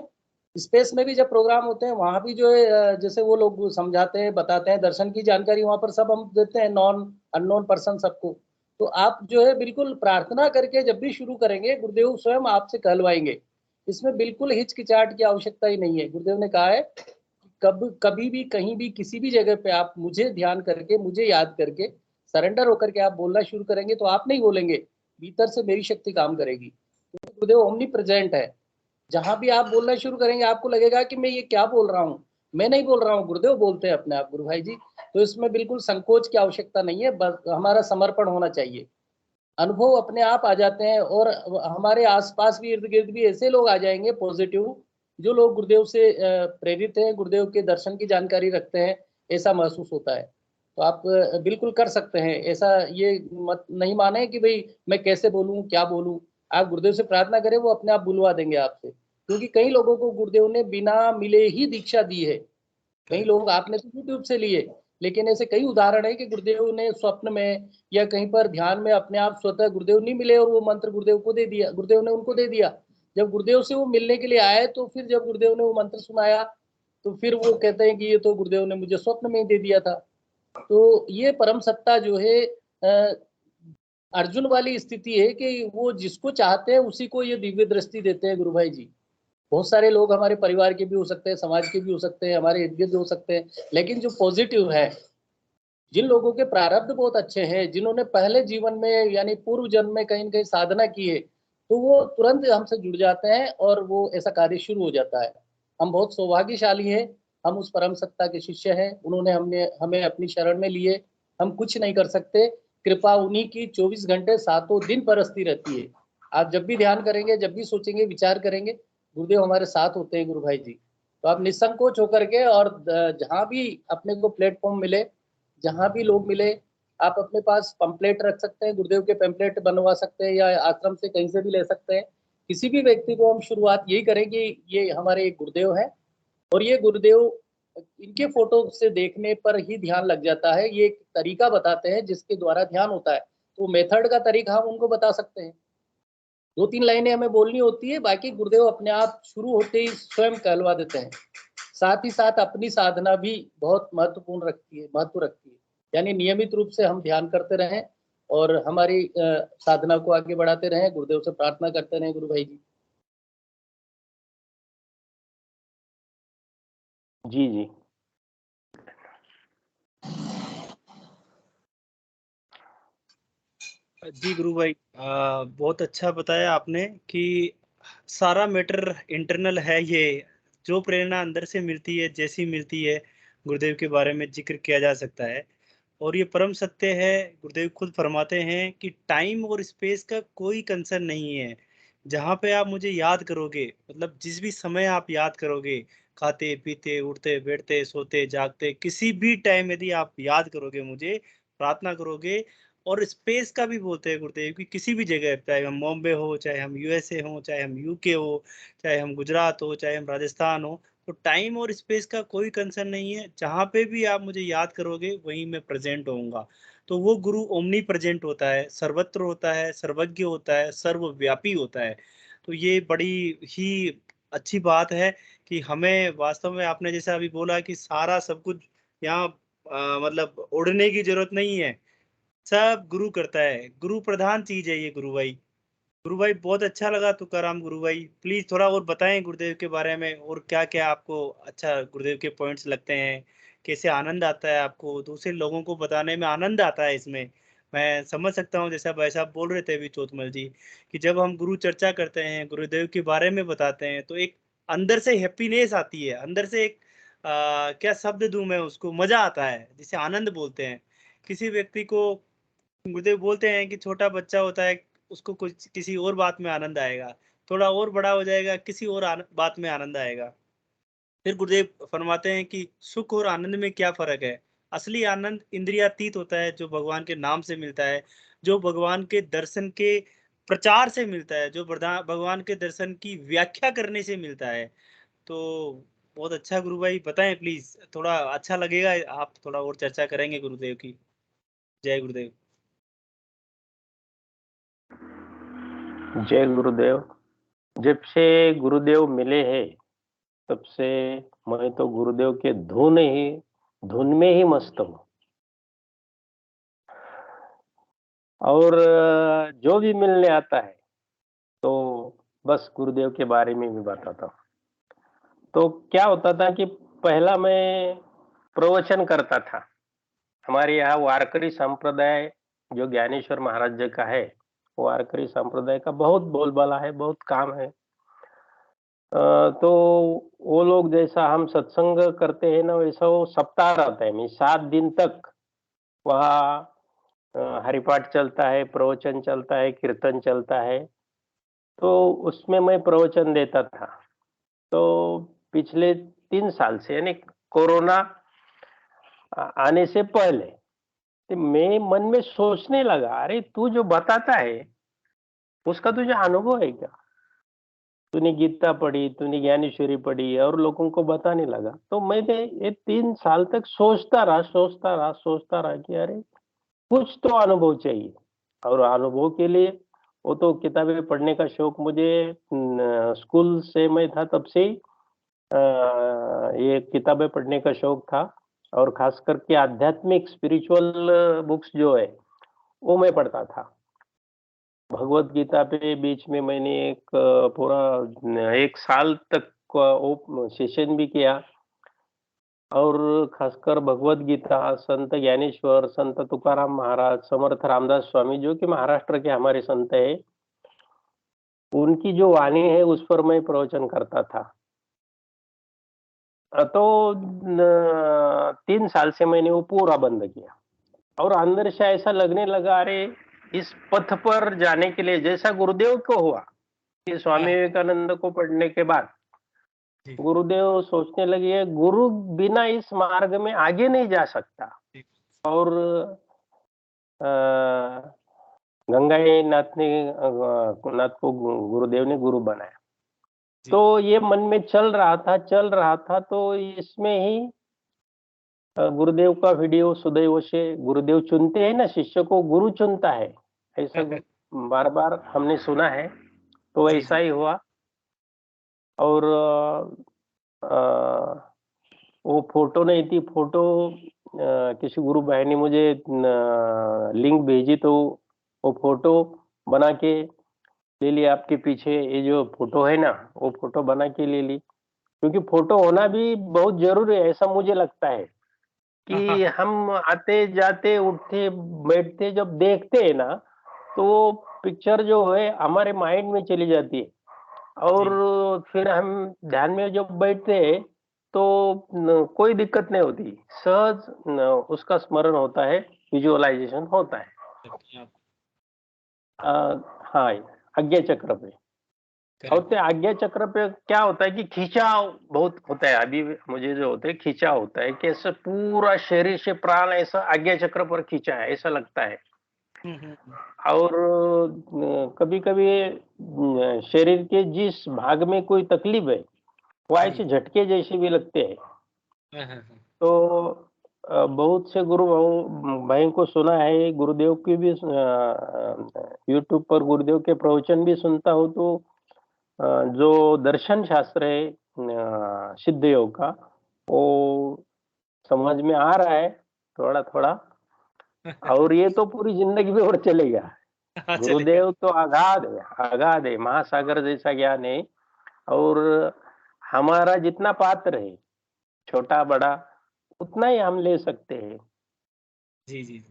[SPEAKER 2] स्पेस में भी जब प्रोग्राम होते हैं वहां भी जो है जैसे वो लोग समझाते हैं, बताते हैं, दर्शन की जानकारी वहां पर सब हम देते हैं, नॉन अननोन पर्सन सबको। तो आप जो है बिल्कुल प्रार्थना करके जब भी शुरू करेंगे, गुरुदेव स्वयं आपसे कहलवाएंगे। इसमें बिल्कुल हिचकिचाहट की आवश्यकता ही नहीं है। गुरुदेव ने कहा है कभी भी कहीं भी किसी भी जगह पे आप मुझे ध्यान करके, मुझे याद करके, सरेंडर होकर के आप बोलना शुरू करेंगे तो आप नहीं बोलेंगे, भीतर से मेरी शक्ति काम करेगी। तो गुरुदेव ओमनी प्रेजेंट है। जहां भी आप बोलना शुरू करेंगे आपको लगेगा कि मैं ये क्या बोल रहा हूँ, मैं नहीं बोल रहा हूँ, गुरुदेव बोलते हैं अपने आप, गुरु भाई जी। तो इसमें बिल्कुल संकोच की आवश्यकता नहीं है, बस हमारा समर्पण होना चाहिए। अनुभव अपने आप आ जाते हैं, और हमारे आसपास भी, इर्द गिर्द भी ऐसे लोग आ जाएंगे पॉजिटिव, जो लोग गुरुदेव से प्रेरित हैं, गुरुदेव के दर्शन की जानकारी रखते हैं, ऐसा महसूस होता है। तो आप बिल्कुल कर सकते हैं ऐसा। ये मत नहीं माने कि भाई मैं कैसे बोलूं, क्या बोलूं। आप गुरुदेव से प्रार्थना करें, वो अपने आप बुलवा देंगे आपसे, क्योंकि कई लोगों को गुरुदेव ने बिना मिले ही दीक्षा दी है। कई लोग आपने तो यूट्यूब से लिए, लेकिन ऐसे कई उदाहरण है कि गुरुदेव ने स्वप्न में या कहीं पर ध्यान में अपने आप स्वतः गुरुदेव नहीं मिले और वो मंत्र गुरुदेव को दे दिया, गुरुदेव ने उनको दे दिया। जब गुरुदेव से वो मिलने के लिए आए तो फिर जब गुरुदेव ने वो मंत्र सुनाया तो फिर वो कहते हैं कि ये तो गुरुदेव ने मुझे स्वप्न में ही दे दिया था। तो ये परम सत्ता जो है अर्जुन वाली स्थिति है कि वो जिसको चाहते हैं उसी को ये दिव्य दृष्टि देते हैं गुरु भाई जी। बहुत सारे लोग हमारे परिवार के भी हो सकते हैं, समाज के भी हो सकते हैं, हमारे इर्द गिर्द हो सकते हैं, लेकिन जो पॉजिटिव है, जिन लोगों के प्रारब्ध बहुत अच्छे हैं, जिन्होंने पहले जीवन में यानी पूर्व जन्म में कहीं न कहीं साधना की है, तो वो तुरंत हमसे जुड़ जाते हैं और वो ऐसा कार्य शुरू हो जाता है। हम बहुत सौभाग्यशाली हैं, हम उस परम सत्ता के शिष्य हैं, उन्होंने हमें अपनी शरण में लिए। हम कुछ नहीं कर सकते, कृपा उन्हीं की 24 घंटे सातों दिन बरसती रहती है। आप जब भी ध्यान करेंगे, जब भी सोचेंगे, विचार करेंगे, गुरुदेव हमारे साथ होते हैं गुरु भाई जी। तो आप निसंकोच होकर के, और जहाँ भी अपने को प्लेटफॉर्म मिले, जहाँ भी लोग मिले, आप अपने पास पंपलेट रख सकते हैं, गुरुदेव के पैम्पलेट बनवा सकते हैं, या आश्रम से कहीं से भी ले सकते हैं। किसी भी व्यक्ति को हम शुरुआत यही करें कि ये हमारे एक गुरुदेव हैं, और ये गुरुदेव, इनके फोटो से देखने पर ही ध्यान लग जाता है। ये एक तरीका बताते हैं जिसके द्वारा ध्यान होता है, तो मेथड का तरीका हम उनको बता सकते हैं। 2-3 लाइनें हमें बोलनी होती है, बाकी गुरुदेव अपने आप शुरू होते ही स्वयं कहलवा देते हैं। साथ ही साथ अपनी साधना भी बहुत महत्व रखती है। यानी नियमित रूप से हम ध्यान करते रहें और हमारी साधना को आगे बढ़ाते रहें, गुरुदेव से प्रार्थना करते रहें गुरु भाई जी।
[SPEAKER 8] जी जी।
[SPEAKER 1] जी गुरु भाई, बहुत अच्छा बताया आपने कि सारा मैटर इंटरनल है। ये जो प्रेरणा अंदर से मिलती है, जैसी मिलती है, गुरुदेव के बारे में जिक्र किया जा सकता है। और ये परम सत्य है। गुरुदेव खुद फरमाते हैं कि टाइम और स्पेस का कोई कंसर्न नहीं है। जहाँ पे आप मुझे याद करोगे, मतलब जिस भी समय आप याद करोगे, खाते पीते, उठते बैठते, सोते जागते, किसी भी टाइम यदि आप याद करोगे मुझे, प्रार्थना करोगे। और स्पेस का भी बोलते हैं गुरुदेव कि किसी भी जगह, चाहे हम बॉम्बे हो, चाहे हम यूएसए हो, चाहे हम यूके हो, चाहे हम गुजरात हो, चाहे हम राजस्थान हो, तो टाइम और स्पेस का कोई कंसर्न नहीं है। जहाँ पे भी आप मुझे याद करोगे वहीं मैं प्रेजेंट होऊंगा। तो वो गुरु ओमनी प्रेजेंट होता है, सर्वत्र होता है, सर्वज्ञ होता है, सर्वव्यापी होता है। तो ये बड़ी ही अच्छी बात है कि हमें वास्तव में, आपने जैसा अभी बोला कि सारा सब कुछ यहाँ मतलब उड़ने की जरूरत नहीं है, सब गुरु करता है। गुरु प्रधान चीज है ये गुरु भाई। गुरु भाई बहुत अच्छा लगा तुकाराम गुरु भाई। प्लीज थोड़ा और बताएं गुरुदेव के बारे में, और क्या क्या आपको अच्छा गुरुदेव के पॉइंट्स लगते हैं, कैसे आनंद आता है आपको, दूसरे लोगों को बताने में आनंद आता है इसमें। मैं समझ सकता हूँ, जैसा भाई साहब बोल रहे थे अभी चोतमल जी, कि जब हम गुरु चर्चा करते हैं, गुरुदेव के बारे में बताते हैं, तो एक अंदर से हैप्पीनेस आती है, अंदर से एक क्या शब्द दूं मैं उसको, मजा आता है, जिसे आनंद बोलते हैं। किसी व्यक्ति को गुरुदेव बोलते हैं कि छोटा बच्चा होता है, उसको कुछ किसी और बात में आनंद आएगा, थोड़ा और बड़ा हो जाएगा, किसी और बात में आनंद आएगा। फिर गुरुदेव फरमाते हैं कि सुख और आनंद में क्या फर्क है। असली आनंद इंद्रियातीत होता है, जो भगवान के नाम से मिलता है, जो भगवान के दर्शन के प्रचार से मिलता है, जो भगवान के दर्शन की व्याख्या करने से मिलता है। तो बहुत अच्छा गुरु भाई, बताएं प्लीज, थोड़ा अच्छा लगेगा, आप थोड़ा और चर्चा करेंगे गुरुदेव की। जय गुरुदेव।
[SPEAKER 8] जय गुरुदेव। जब से गुरुदेव मिले हैं तब से मैं तो गुरुदेव के धुन में ही मस्त हूँ। और जो भी मिलने आता है तो बस गुरुदेव के बारे में भी बताता हूँ। तो क्या होता था कि पहला मैं प्रवचन करता था। हमारे यहाँ वारकरी संप्रदाय जो ज्ञानेश्वर महाराज जी का है, वो वारकरी संप्रदाय का बहुत बोलबाला है, बहुत काम है। तो वो लोग जैसा हम सत्संग करते हैं ना, वैसा वो सप्ताह रहता है। 7 दिन तक वहाँ हरिपाठ चलता है, प्रवचन चलता है, कीर्तन चलता है। तो उसमें मैं प्रवचन देता था। तो पिछले 3 साल से, यानी कोरोना आने से पहले, तो मैं मन में सोचने लगा, अरे तू जो बताता है उसका तुझे अनुभव है क्या? तूने गीता पढ़ी, तूने ज्ञानेश्वरी पढ़ी और लोगों को बताने लगा। तो मैंने ये 3 साल तक सोचता रहा कि अरे कुछ तो अनुभव चाहिए। और अनुभव के लिए वो तो किताबें पढ़ने का शौक मुझे स्कूल से मैं था तब से ही ये किताबें पढ़ने का शौक था। और खास करके आध्यात्मिक स्पिरिचुअल बुक्स जो है वो मैं पढ़ता था। भगवत गीता पे बीच में मैंने एक पूरा 1 साल तक वो सेशन भी किया। और खासकर भगवत गीता, संत ज्ञानेश्वर, संत तुकाराम महाराज, समर्थ रामदास स्वामी जो कि महाराष्ट्र के हमारे संत है, उनकी जो वाणी है उस पर मैं प्रवचन करता था। तो 3 साल से मैंने वो पूरा बंद किया। और अंदर से ऐसा लगने लगा, अरे इस पथ पर जाने के लिए जैसा गुरुदेव को हुआ कि स्वामी विवेकानंद को पढ़ने के बाद गुरुदेव सोचने लगे, गुरु बिना इस मार्ग में आगे नहीं जा सकता। और गंगाई नाथ को गुरुदेव ने गुरु बनाया। तो ये मन में चल रहा था। तो इसमें ही गुरुदेव का वीडियो सुदैव से, गुरुदेव चुनते हैं ना, शिष्य को गुरु चुनता है, ऐसा बार बार हमने सुना है। तो ऐसा ही हुआ। और वो फोटो नहीं थी, फोटो किसी गुरु भाई ने मुझे लिंक भेजी, तो वो फोटो बना के ले ली। आपके पीछे ये जो फोटो है ना, वो फोटो बना के ले ली, क्योंकि फोटो होना भी बहुत जरूरी है, ऐसा मुझे लगता है कि हम आते जाते उठते बैठते जब देखते हैं ना, तो वो पिक्चर जो है हमारे माइंड में चली जाती है। और फिर हम ध्यान में जब बैठते हैं तो कोई दिक्कत नहीं होती, सहज उसका स्मरण होता है, विजुअलाइजेशन होता है। हाँ, आज्ञा चक्र पे। और ते आज्ञा चक्र पे क्या होता है कि खिंचाव बहुत होता है। अभी मुझे जो होता है खिंचाव होता है कि ऐसा पूरा शरीर से प्राण ऐसा आज्ञा चक्र पर खींचा है, ऐसा लगता है। और कभी कभी शरीर के जिस भाग में कोई तकलीफ है वो ऐसे झटके जैसे भी लगते हैं। तो बहुत से गुरु भाई को सुना है, गुरुदेव की भी यूट्यूब पर गुरुदेव के प्रवचन भी सुनता हूँ। तो जो दर्शन शास्त्र है सिद्ध योग का, वो समझ में आ रहा है थोड़ा थोड़ा। और ये तो पूरी जिंदगी में और चलेगा। गुरुदेव तो अगाध है, महासागर जैसा ज्ञान है। और हमारा जितना पात्र है, छोटा बड़ा, उतना ही हम ले सकते हैं।
[SPEAKER 1] जी।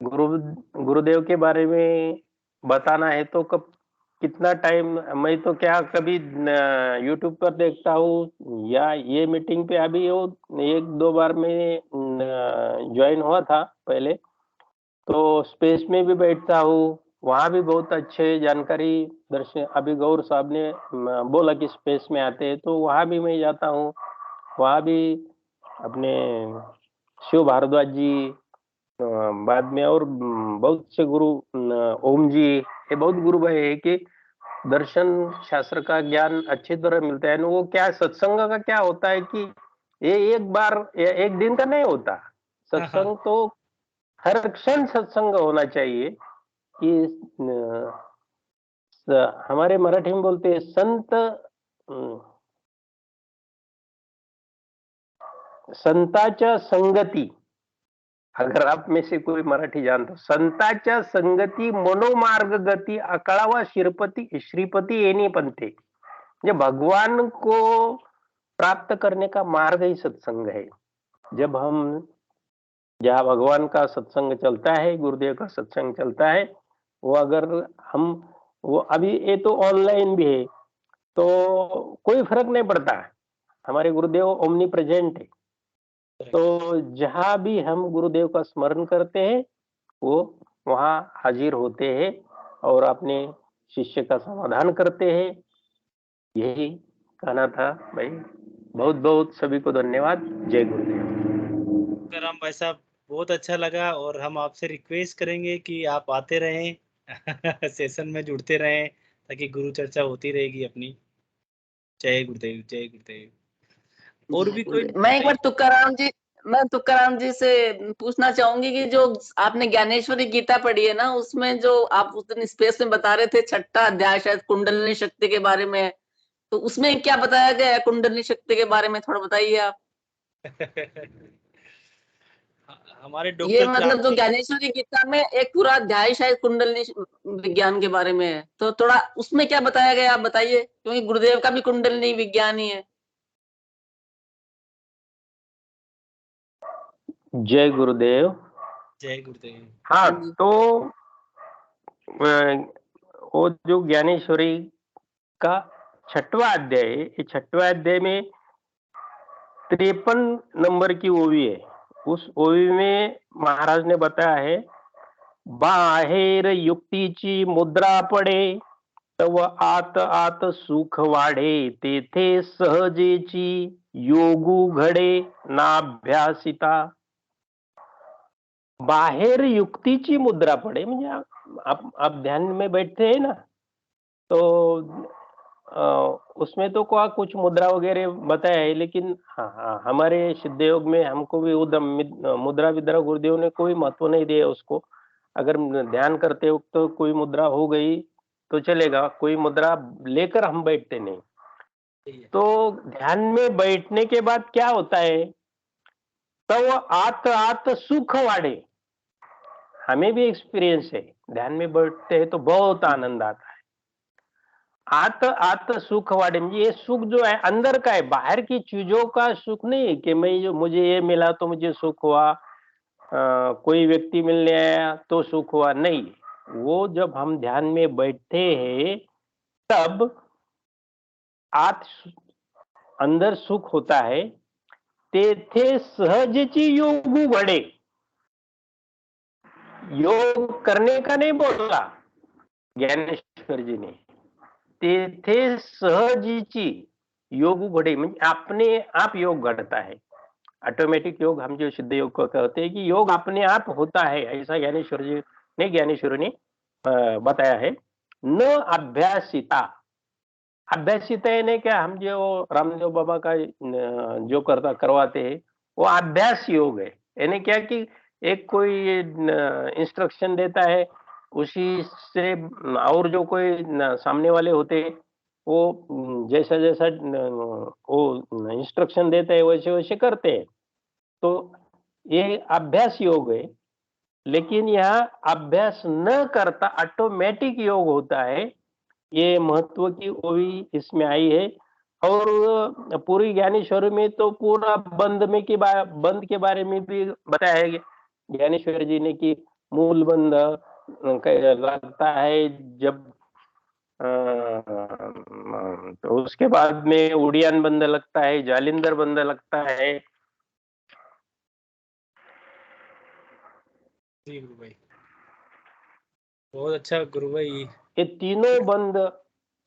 [SPEAKER 8] गुरुदेव के बारे में बताना है तो कितना टाइम, मैं तो क्या कभी यूट्यूब पर देखता हूँ या ये मीटिंग पे अभी वो 1-2 बार मैं ज्वाइन हुआ था पहले। तो स्पेस में भी बैठता हूँ, वहाँ भी बहुत अच्छे जानकारी दर्शन। अभी गौर साहब ने बोला कि स्पेस में आते हैं, तो वहाँ भी मैं जाता हूँ। वहाँ भी अपने शिव भारद्वाज जी, बाद में और बहुत से गुरु, ओम जी, ये बहुत गुरु भाई है कि दर्शन शास्त्र का ज्ञान अच्छी तरह मिलता है। वो क्या सत्संग का क्या होता है कि ये एक बार एक दिन का नहीं होता सत्संग, तो हर क्षण सत्संग होना चाहिए। कि हमारे मराठी में बोलते हैं संत, संताच्या संगती, अगर आप में से कोई मराठी जानतो, संताच्या संगती मनोमार्ग गती अकळावा श्रीपती येणे पंथे। म्हणजे भगवान को प्राप्त करने का मार्ग ही सत्संग है। जब हम जहाँ भगवान का सत्संग चलता है, गुरुदेव का सत्संग चलता है, वो अगर हम वो अभी ये तो ऑनलाइन भी है, तो कोई फर्क नहीं पड़ता। हमारे गुरुदेव ओमनी प्रेजेंट है, तो जहाँ भी हम गुरुदेव का स्मरण करते हैं वो वहाँ हाजिर होते हैं और अपने शिष्य का समाधान करते हैं। यही कहना था भाई। बहुत बहुत सभी को धन्यवाद। जय गुरुदेव।
[SPEAKER 1] राम भाई साहब, बहुत अच्छा लगा और हम आपसे रिक्वेस्ट करेंगे कि आप आते रहें सेशन में जुड़ते रहें, ताकि गुरु चर्चा होती रहेगी अपनी। जय गुरुदेव, जय गुरुदेव। और भी कोई
[SPEAKER 4] मैं एक बार तुकाराम जी से पूछना चाहूंगी कि जो आपने ज्ञानेश्वरी गीता पढ़ी है ना, उसमें जो आप उस दिन स्पेस में बता रहे थे 6ठा अध्याय शायद कुंडलिनी शक्ति के बारे में, तो उसमें क्या बताया गया है कुंडलिनी शक्ति के बारे में, थोड़ा बताइए आप।
[SPEAKER 1] हमारे
[SPEAKER 4] ये
[SPEAKER 1] डॉक्टर
[SPEAKER 4] मतलब जो ज्ञानेश्वरी गीता में एक पूरा अध्याय शायद कुंडलिनी विज्ञान के बारे में है, तो थोड़ा उसमें क्या बताया गया आप बताइए, क्योंकि गुरुदेव का भी कुंडलिनी विज्ञान ही है।
[SPEAKER 8] जय गुरुदेव।
[SPEAKER 1] जय गुरुदेव।
[SPEAKER 8] हाँ, तो वो जो ज्ञानेश्वरी का 6वां अध्याय है, ये 6वां अध्याय में 53 नंबर की ओवी है। उस ओवी में महाराज ने बताया है, बाहेर युक्तीची मुद्रा पडे तव आत आत सुख वाढे, तेथे सहजेची योगू घडे नाभ्यासिता। बाहेर युक्तीची मुद्रा पड़े, म्हणजे आप ध्यान में बैठते हैं ना, तो उसमें तो कुछ मुद्रा वगैरह बताया है, लेकिन हाँ, हमारे सिद्ध योग में हमको भी मुद्रा विद्रा गुरुदेव ने कोई महत्व नहीं दिया उसको। अगर ध्यान करते वक्त तो कोई मुद्रा हो गई तो चलेगा, कोई मुद्रा लेकर हम बैठते नहीं। तो ध्यान में बैठने के बाद क्या होता है, तव आत आत सुख वाढे। हमें भी एक्सपीरियंस है, ध्यान में बैठते हैं तो बहुत आनंद आता है। आत आत सुख वाढे, म्हणजे ये सुख जो है अंदर का है, बाहर की चीजों का सुख नहीं कि मुझे ये मिला तो मुझे सुख हुआ, कोई व्यक्ति मिलने आया तो सुख हुआ, नहीं। वो जब हम ध्यान में बैठते हैं तब अंदर सुख होता है। तेथे सहजची योगू घडे। योग करने का नहीं बोला ज्ञानेश्वर जी ने, तेथे सहजीची योग घडे, म्हणजे अपने आप योग घटता है। ऑटोमेटिक योग हम जो सिद्ध योग को कहते हैं कि योग अपने आप होता है, ऐसा ज्ञानेश्वर ने बताया है। न अभ्यासिता, अभ्यासिता यानी क्या, हम जो रामदेव बाबा का जो करवाते हैं वो अभ्यास योग है। यानी क्या कि एक कोई इंस्ट्रक्शन देता है, उसी से और जो कोई सामने वाले होते हैं वो जैसा जैसा वो इंस्ट्रक्शन देते हैं वैसे वैसे करते हैं, तो ये अभ्यास योग है। लेकिन यहाँ अभ्यास न करता ऑटोमेटिक योग होता है। ये महत्व की ओवी इसमें आई है। और पूरी ज्ञानेश्वरी में तो पूरा बंद के बारे में भी बताया है ज्ञानेश्वर जी ने कि मूल बंद लगता है जब तो उसके बाद में उड़ियान बंद लगता है, जालिंदर बंद लगता है।
[SPEAKER 1] जी गुरु भाई। बहुत अच्छा गुरु भाई।
[SPEAKER 8] ये तीनों बंद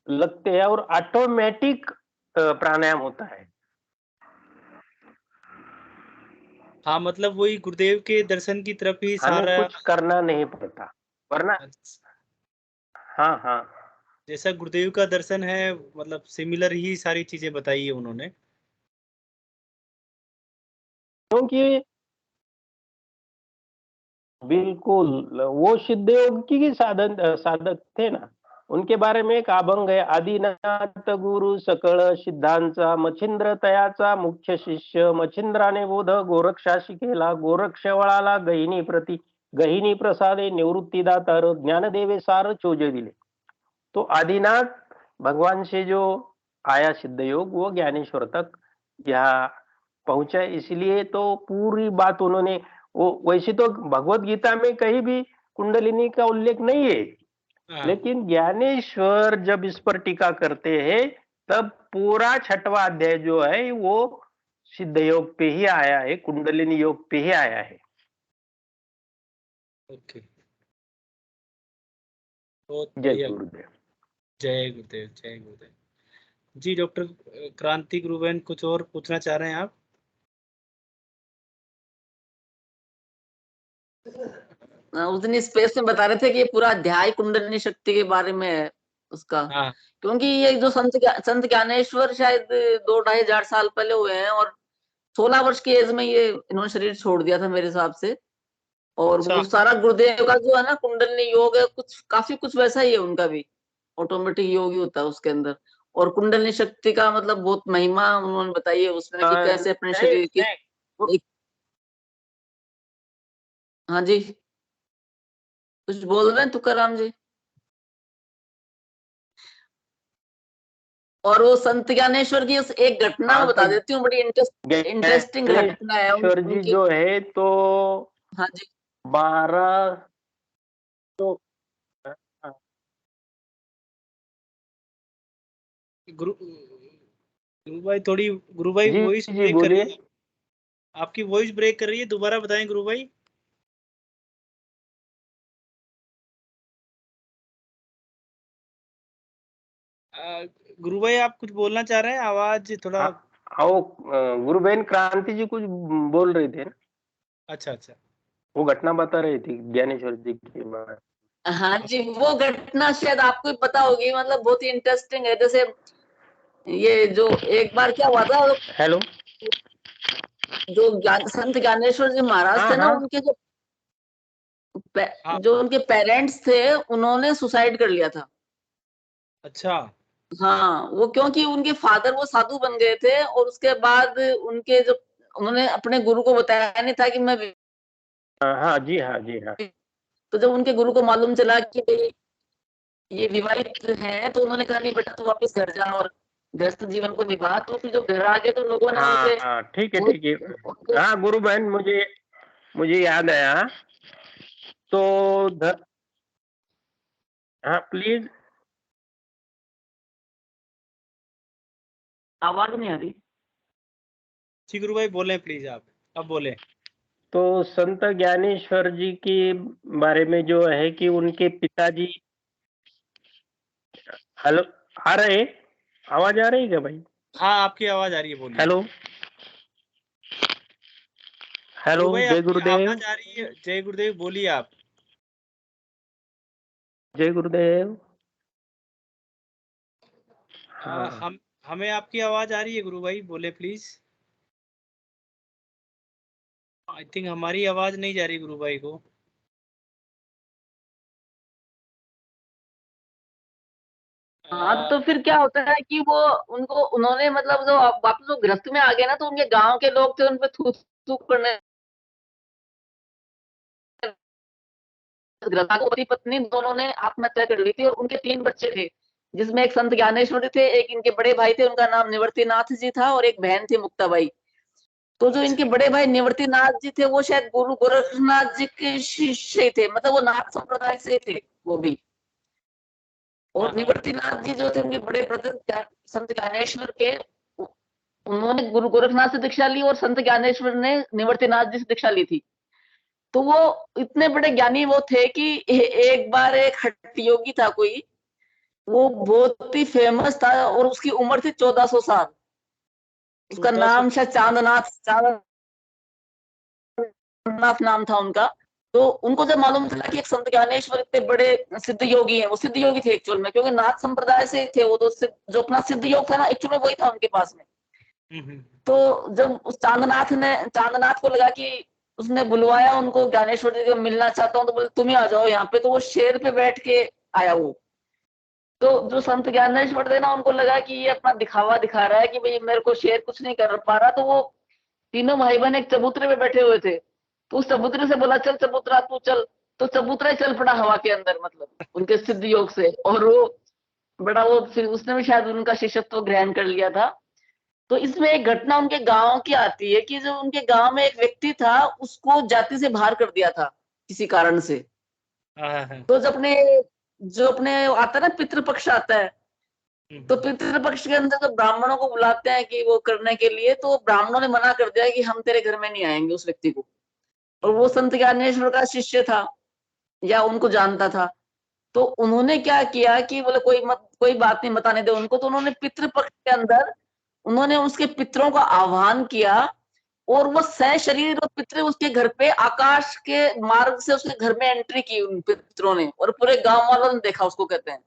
[SPEAKER 8] लगते हैं और ऑटोमेटिक प्राणायाम होता है।
[SPEAKER 1] हाँ, मतलब वही गुरुदेव के दर्शन की तरफ ही
[SPEAKER 8] हमें
[SPEAKER 1] सारा।
[SPEAKER 8] कुछ करना नहीं पड़ता, वरना हाँ हाँ
[SPEAKER 1] जैसा गुरुदेव का दर्शन है, मतलब सिमिलर ही सारी चीजें बताई है उन्होंने।
[SPEAKER 8] क्योंकि बिल्कुल वो सिद्ध योग की साधक थे ना, उनके बारे में एक अभंग है, आदिनाथ गुरु सकळ सिद्धांचा मच्छिंद्र तयाचा मुख्य शिष्य मच्छिंद्राने बोध गोरक्षाशी केला गोरक्ष वळाला गहिनी प्रसादे निवृत्तीदातार ज्ञानदेवे सार चोजे दिले। तो आदिनाथ भगवान से जो आया सिद्ध योग वो ज्ञानेश्वर तक यहाँ पहुंचा, इसलिए तो पूरी बात उन्होंने वो, वैसे तो भगवत गीता में कहीं भी कुंडलिनी का उल्लेख नहीं है,
[SPEAKER 1] हाँ,
[SPEAKER 8] लेकिन ज्ञानेश्वर जब इस पर टीका करते हैं तब पूरा 6वां अध्याय जो है वो सिद्ध योग पे ही आया है, कुंडलिनी योग पे ही आया है।
[SPEAKER 1] ओके, बहुत
[SPEAKER 8] जय
[SPEAKER 1] बढ़िया।
[SPEAKER 8] गुरुदेव।
[SPEAKER 1] जय गुरुदेव, जय गुरुदेव जी। डॉक्टर क्रांति गुरुबहन, कुछ और पूछना चाह रहे हैं आप?
[SPEAKER 4] उस दिन स्पेस में बता रहे थे कि ये पूरा अध्याय कुंडलिनी शक्ति के बारे में है उसका।
[SPEAKER 1] हाँ,
[SPEAKER 4] क्योंकि ये जो संत ज्ञानेश्वर शायद 2-2.5 साल पहले हुए हैं, और 16 वर्ष की एज में ये इन्होंने शरीर छोड़ दिया था मेरे हिसाब से। और
[SPEAKER 1] अच्छा,
[SPEAKER 4] वो सारा गुरुदेव का जो है ना कुंडलिनी योग है, कुछ वैसा ही है उनका भी, ऑटोमेटिक योग ही होता है उसके अंदर। और कुंडलिनी शक्ति का मतलब बहुत महिमा उन्होंने बताई है उसमें कि कैसे अपने
[SPEAKER 8] नहीं,
[SPEAKER 4] शरीर की
[SPEAKER 8] नहीं,
[SPEAKER 4] हाँ जी, कुछ बोल रहे हैं तुकाराम जी? और वो संत ज्ञानेश्वर की एक घटना
[SPEAKER 8] हाँ
[SPEAKER 4] मैं बता
[SPEAKER 8] तो
[SPEAKER 4] देती हूँ, बड़ी इंटरेस्टिंग घटना है
[SPEAKER 8] ज्ञानेश्वर जी
[SPEAKER 4] उनकी।
[SPEAKER 8] जो है तो
[SPEAKER 4] हाँ जी,
[SPEAKER 8] 12 तो
[SPEAKER 1] गुरु भाई थोड़ी, गुरु भाई
[SPEAKER 8] जी
[SPEAKER 1] वॉइस
[SPEAKER 8] जी
[SPEAKER 1] ब्रेक कर रही
[SPEAKER 8] बोलिए।
[SPEAKER 1] है। आपकी वॉइस ब्रेक कर रही है, दोबारा बताएं गुरु भाई। गुरु भाई आप कुछ बोलना चाह रहे हैं? आवाज थोड़ा।
[SPEAKER 8] आओ गुरुबहन क्रांति जी कुछ बोल रहे थे ना,
[SPEAKER 1] अच्छा, अच्छा।
[SPEAKER 8] वो घटना बता रही थी ज्ञानेश्वर जी के बारे
[SPEAKER 4] हाँ जी, वो घटना शायद आपको भी पता होगी, मतलब बहुत ही इंटरेस्टिंग है। जैसे ये जो एक बार क्या हुआ था,
[SPEAKER 8] में। हेलो,
[SPEAKER 4] जो संत ज्ञानेश्वर जी महाराज
[SPEAKER 8] हाँ
[SPEAKER 4] थे ना,
[SPEAKER 8] हाँ
[SPEAKER 4] उनके
[SPEAKER 1] हाँ,
[SPEAKER 4] जो उनके पेरेंट्स थे उन्होंने सुसाइड कर लिया था।
[SPEAKER 1] अच्छा,
[SPEAKER 4] हाँ, वो क्योंकि उनके फादर वो साधु बन गए थे, और उसके बाद उनके जो उन्होंने अपने गुरु को बताया नहीं था कि मैं
[SPEAKER 8] हाँ हाँ जी हाँ जी हाँ
[SPEAKER 4] तो जब उनके गुरु को मालूम चला कि भाई ये विवाहित है, तो उन्होंने कहा नहीं बेटा तू वापस घर जा और गृहस्थ जीवन को निभा। तो फिर जब घर आ गए तो लोगों ने
[SPEAKER 8] हाँ
[SPEAKER 4] उनसे
[SPEAKER 8] हाँ ठीक है
[SPEAKER 4] वो
[SPEAKER 8] ठीक है।
[SPEAKER 4] उनको
[SPEAKER 8] हाँ गुरु बहन, मुझे मुझे याद आया। तो हाँ प्लीज।
[SPEAKER 4] आवाज नहीं आ रही।
[SPEAKER 1] जी गुरु भाई बोलें प्लीज, आप अब बोलें।
[SPEAKER 8] तो संत ज्ञानेश्वर जी के बारे में जो है कि उनके पिताजी, हेलो, आ रहे, आवाज आ रही है क्या भाई?
[SPEAKER 1] हाँ, आपकी आवाज आ रही है, बोलिए।
[SPEAKER 8] हेलो हेलो,
[SPEAKER 1] गुरु भाई
[SPEAKER 8] जय
[SPEAKER 1] आपकी
[SPEAKER 8] गुरुदेव।
[SPEAKER 1] आवाज आ रही है। जय गुरुदेव, बोलिए आप।
[SPEAKER 8] जय गुरुदेव। हाँ
[SPEAKER 1] हमें आपकी आवाज आ रही है गुरु भाई, बोले प्लीज। आई थिंक हमारी आवाज नहीं जा रही गुरु भाई को।
[SPEAKER 4] हाँ, तो फिर क्या होता है कि वो उनको उन्होंने मतलब जो वापस वो गृहस्थ में आ गए ना, तो उनके गांव के लोग थे उन पे थूक थूक करने। पति पत्नी दोनों ने आत्महत्या कर ली थी, और उनके 3 बच्चे थे, जिसमें एक संत ज्ञानेश्वर थे, एक इनके बड़े भाई थे उनका नाम निवृत्तिनाथ जी था, और एक बहन थी मुक्ताबाई। तो जो
[SPEAKER 1] अच्छा,
[SPEAKER 4] इनके बड़े भाई निवृत्तिनाथ जी थे वो शायद गुरु गोरखनाथ जी के शिष्य थे, मतलब वो नाथ संप्रदाय से थे वो भी।
[SPEAKER 1] हाँ,
[SPEAKER 4] और
[SPEAKER 1] हाँ,
[SPEAKER 4] निवृत्तिनाथ जी जो थे उनके बड़े ब्रदर संत ज्ञानेश्वर के, उन्होंने गुरु गोरखनाथ से दीक्षा ली, और संत ज्ञानेश्वर ने निवृत्तिनाथ जी से दीक्षा ली थी। तो वो इतने बड़े ज्ञानी वो थे कि एक बार एक हठयोगी था कोई, वो बहुत ही फेमस था और उसकी उम्र थी 1400 साल। उसका
[SPEAKER 1] 1400
[SPEAKER 4] नाम शायद चांदनाथ नाम था उनका। तो उनको जब मालूम चला कि एक संत ज्ञानेश्वर इतने बड़े सिद्ध योगी हैं, वो सिद्ध योगी थे एक्चुअल में, क्योंकि नाथ संप्रदाय से थे वो, तो जो अपना सिद्ध योग था ना एक्चुअल में वही था उनके पास में। तो जब उस चांदनाथ को लगा कि उसने बुलवाया उनको, ज्ञानेश्वर जी को मिलना चाहता हूँ, तो बोले तुम ही आ जाओ यहाँ पे। तो वो शेर पे बैठ के आया वो। तो जो संत ज्ञानेश्वर थे ना, उनको लगा कि ये अपना दिखावा दिखा रहा है कि भाई मेरे को शेर कुछ नहीं कर पा रहा। तो वो तीनों भाई बहन एक चबूतरे पे बैठे हुए थे। तो उस चबूतरे से बोला चल चबूतरा तू चल। तो चबूतरा ही चल पड़ा हवा के अंदर, मतलब उनके सिद्ध योग से। और वो बड़ा वो फिर उसने भी शायद उनका शिष्यत्व ग्रहण कर लिया था। तो इसमें एक घटना उनके गांव की आती है कि जो उनके गांव में एक व्यक्ति था, उसको जाति से बाहर कर दिया था किसी कारण से। तो जो अपने आता है ना पितृपक्ष आता है, तो पितृपक्ष के अंदर जब ब्राह्मणों को बुलाते हैं कि वो करने के लिए, तो ब्राह्मणों ने मना कर दिया कि हम तेरे घर में नहीं आएंगे उस व्यक्ति को। और वो संत ज्ञानेश्वर का शिष्य था या उनको जानता था। तो उन्होंने क्या किया कि बोले कोई बात नहीं, बताने दे उनको। तो उन्होंने पितृपक्ष के अंदर उन्होंने उसके पितरों का आह्वान किया, और वो सशरीर और पितर उसके घर पे आकाश के मार्ग से उसके घर में एंट्री की उन पितरों ने, और पूरे गांव वालों ने देखा उसको। कहते हैं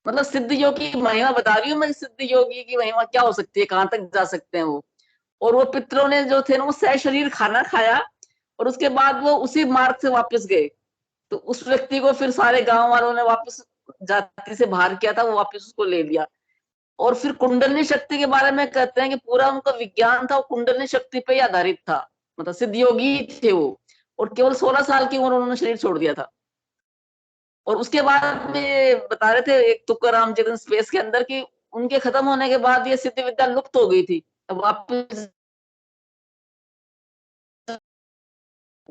[SPEAKER 4] मतलब सिद्ध योगी की महिमा बता रही हूँ मैं, सिद्ध योगी की महिमा क्या हो सकती है, कहां तक जा सकते हैं वो। और वो पितरों ने जो थे ना, वो सशरीर खाना खाया, और उसके बाद वो उसी मार्ग से वापस गए। तो उस व्यक्ति को फिर सारे गांव वालों ने वापस जाति से बाहर किया था, वो वापस उसको ले लिया। और फिर कुंडलनी शक्ति के बारे में कहते हैं कि पूरा उनका विज्ञान था वो कुंडलनी शक्ति पे ही आधारित था। मतलब सिद्ध योगी थे वो, और केवल 16 साल की उम्र उन्होंने शरीर छोड़ दिया था। और उसके बाद में बता रहे थे एक तुकाराम चेतन स्पेस के अंदर कि उनके खत्म होने के बाद ये सिद्ध विद्या लुप्त हो गई थी। अब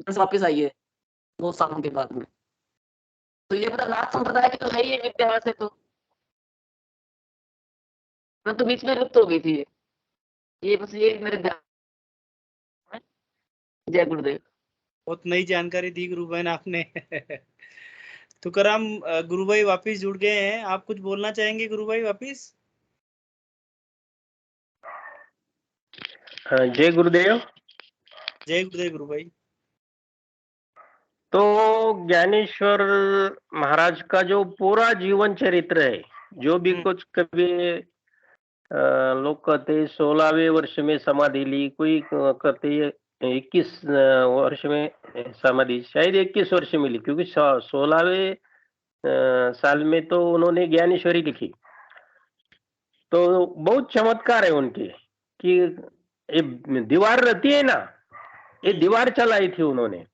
[SPEAKER 4] वापस आई है 2 सालों के बाद में। तो ये पता नाथ संप्रदाय की तो है ये विद्या वैसे तो बीच में लुप्त हो गई थी ये बस ये मेरे ध्यान में। जय गुरुदेव।
[SPEAKER 1] बहुत नई जानकारी दी गुरु बहन आपने। तुकाराम गुरु भाई वापिस जुड़ गए हैं, आप कुछ बोलना चाहेंगे गुरु भाई वापिस?
[SPEAKER 8] जय गुरुदेव।
[SPEAKER 1] जय गुरुदेव गुरु भाई।
[SPEAKER 8] तो ज्ञानेश्वर महाराज का जो पूरा जीवन चरित्र है, जो भी कुछ कभी लोग कहते 16वें वर्ष में समाधि ली, कोई कहते 21 वर्ष में समाधि, शायद 21 वर्ष में ली, क्योंकि 16वें साल में तो उन्होंने ज्ञानेश्वरी लिखी। तो बहुत चमत्कार है उनके कि ये दीवार रहती है ना, ये दीवार चलाई थी उन्होंने।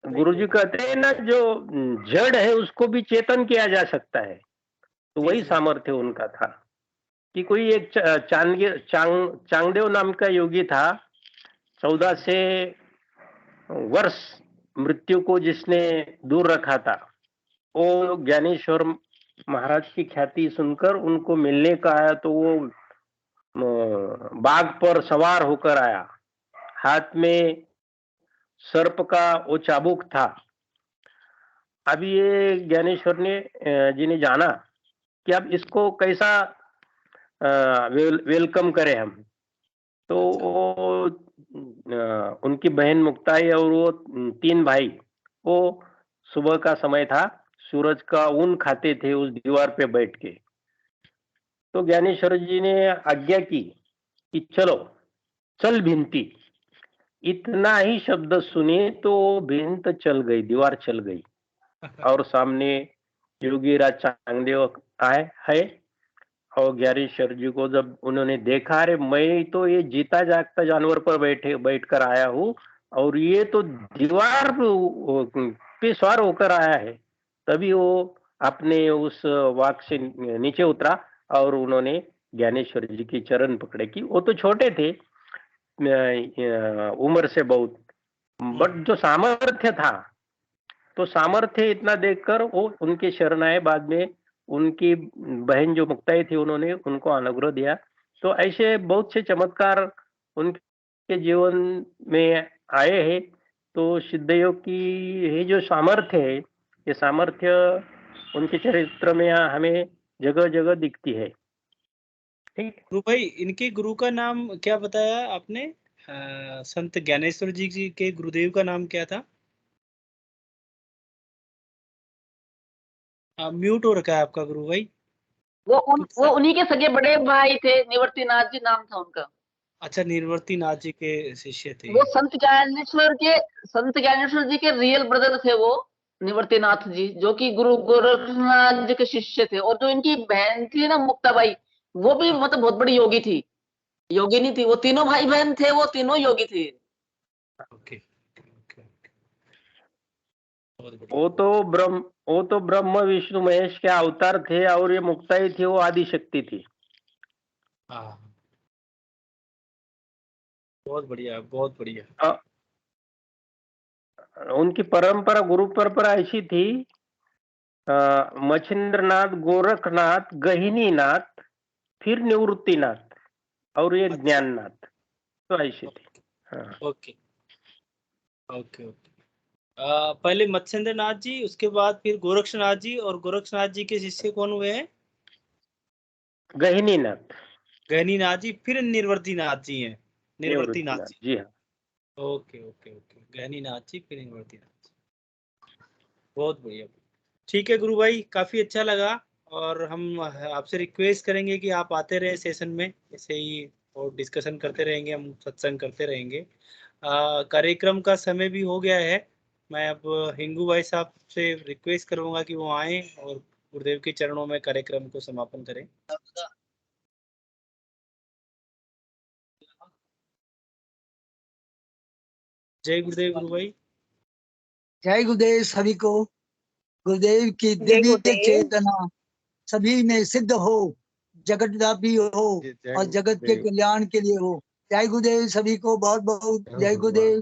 [SPEAKER 8] गुरुजी कहते हैं ना, जो जड़ है उसको भी चेतन किया जा सकता है। तो वही सामर्थ्य उनका था कि कोई एक चांगदेव नाम का योगी था, 1400 वर्ष मृत्यु को जिसने दूर रखा था। वो ज्ञानेश्वर महाराज की ख्याति सुनकर उनको मिलने का आया। तो वो बाघ पर सवार होकर आया, हाथ में सर्प का वो चाबुक था। अभी ये ज्ञानेश्वर ने जी ने जाना कि अब इसको कैसा वेलकम करें हम। तो वो उनकी बहन मुक्ताई और वो 3 भाई, वो सुबह का समय था, सूरज का ऊन खाते थे उस दीवार पे बैठ के। तो ज्ञानेश्वर जी ने आज्ञा की कि चलो चल भिंती। इतना ही शब्द सुने तो भिंत चल गई, दीवार चल गई। और सामने योगीराज चांगदेव आए है। और ज्ञानेश्वर जी को जब उन्होंने देखा, अरे मैं तो ये जीता जागता जानवर पर बैठकर आया हूँ, और ये तो दीवार पे सवार होकर आया है। तभी वो अपने उस वाक से नीचे उतरा और उन्होंने ज्ञानेश्वर जी की चरण पकड़े। की वो तो छोटे थे उम्र से बहुत, बट जो सामर्थ्य था, तो सामर्थ्य इतना देखकर वो उनके शरण आए। बाद में उनकी बहन जो मुक्ताई थी, उन्होंने उनको अनुग्रह दिया। तो ऐसे बहुत से चमत्कार उनके के जीवन में आए हैं तो सिद्ध योग की ये जो सामर्थ्य है, ये सामर्थ्य उनके चरित्र में हमें जगह जगह दिखती है। ठीक,
[SPEAKER 1] गुरु भाई इनके गुरु का नाम क्या बताया आपने? संत ज्ञानेश्वर जी के गुरुदेव का नाम क्या था? म्यूट हो रखा है आपका गुरु भाई।
[SPEAKER 4] वो उन्हीं के सगे बड़े भाई थे, निवर्तीनाथ जी नाम था उनका।
[SPEAKER 1] अच्छा, निवर्ती नाथ जी के शिष्य थे।
[SPEAKER 4] वो संत ज्ञानेश्वर जी के रियल ब्रदर थे वो, निवर्तीनाथ जी, जो कि गुरु गोरखनाथ जी के शिष्य थे। और जो इनकी बहन थी ना मुक्ताबाई, वो भी मतलब बहुत बड़ी योगी थी, योगिनी थी। वो तीनों भाई बहन थे, वो तीनों योगी थे।
[SPEAKER 1] ओके,
[SPEAKER 8] वो तो ब्रह्म विष्णु महेश के अवतार थे और ये मुक्ताई थी, वो आदि शक्ति थी।
[SPEAKER 1] हाँ, बहुत बढ़िया, बहुत बढ़िया।
[SPEAKER 8] उनकी परंपरा, गुरु परंपरा ऐसी थी, मच्छिंद्रनाथ, गोरखनाथ, गहिनीनाथ, फिर निवृत्तिनाथ और ये
[SPEAKER 1] अच्छा।
[SPEAKER 8] ज्ञाननाथ, तो ऐसी थी। हाँ।
[SPEAKER 1] Okay okay okay. पहले मत्स्येंद्र नाथ जी, उसके बाद फिर गोरक्षनाथ जी, और गोरक्षनाथ जी के शिष्य कौन हुए हैं?
[SPEAKER 8] गहिनीनाथ,
[SPEAKER 1] गहनीनाथ जी, फिर निर्वर्तीनाथ जी हैं, निर्वर्तीनाथ
[SPEAKER 8] निवृत्तिनाथ
[SPEAKER 1] जी।
[SPEAKER 8] जी। हाँ,
[SPEAKER 1] ओके ओके ओके, गहनीनाथ जी फिर निर्वर्तीनाथ जी। बहुत बढ़िया। ठीक है गुरु भाई, काफी अच्छा लगा। और हम आपसे रिक्वेस्ट करेंगे कि आप आते रहे सेशन में, ऐसे ही और डिस्कशन करते रहेंगे, हम सत्संग करते रहेंगे। कार्यक्रम का समय भी हो गया है। मैं अब हिंगू भाई साहब से रिक्वेस्ट करूंगा कि वो आएं और गुरुदेव के चरणों में कार्यक्रम को समापन करें। जय गुरुदेव गुरु भाई।
[SPEAKER 7] जय गुरुदेव सभी को। गुरुदेव की दिव्य चेतना सभी में सिद्ध हो, जगत व्यापी हो और जगत के कल्याण के लिए हो। जय गुरुदेव सभी को, बहुत बहुत जय गुरुदेव।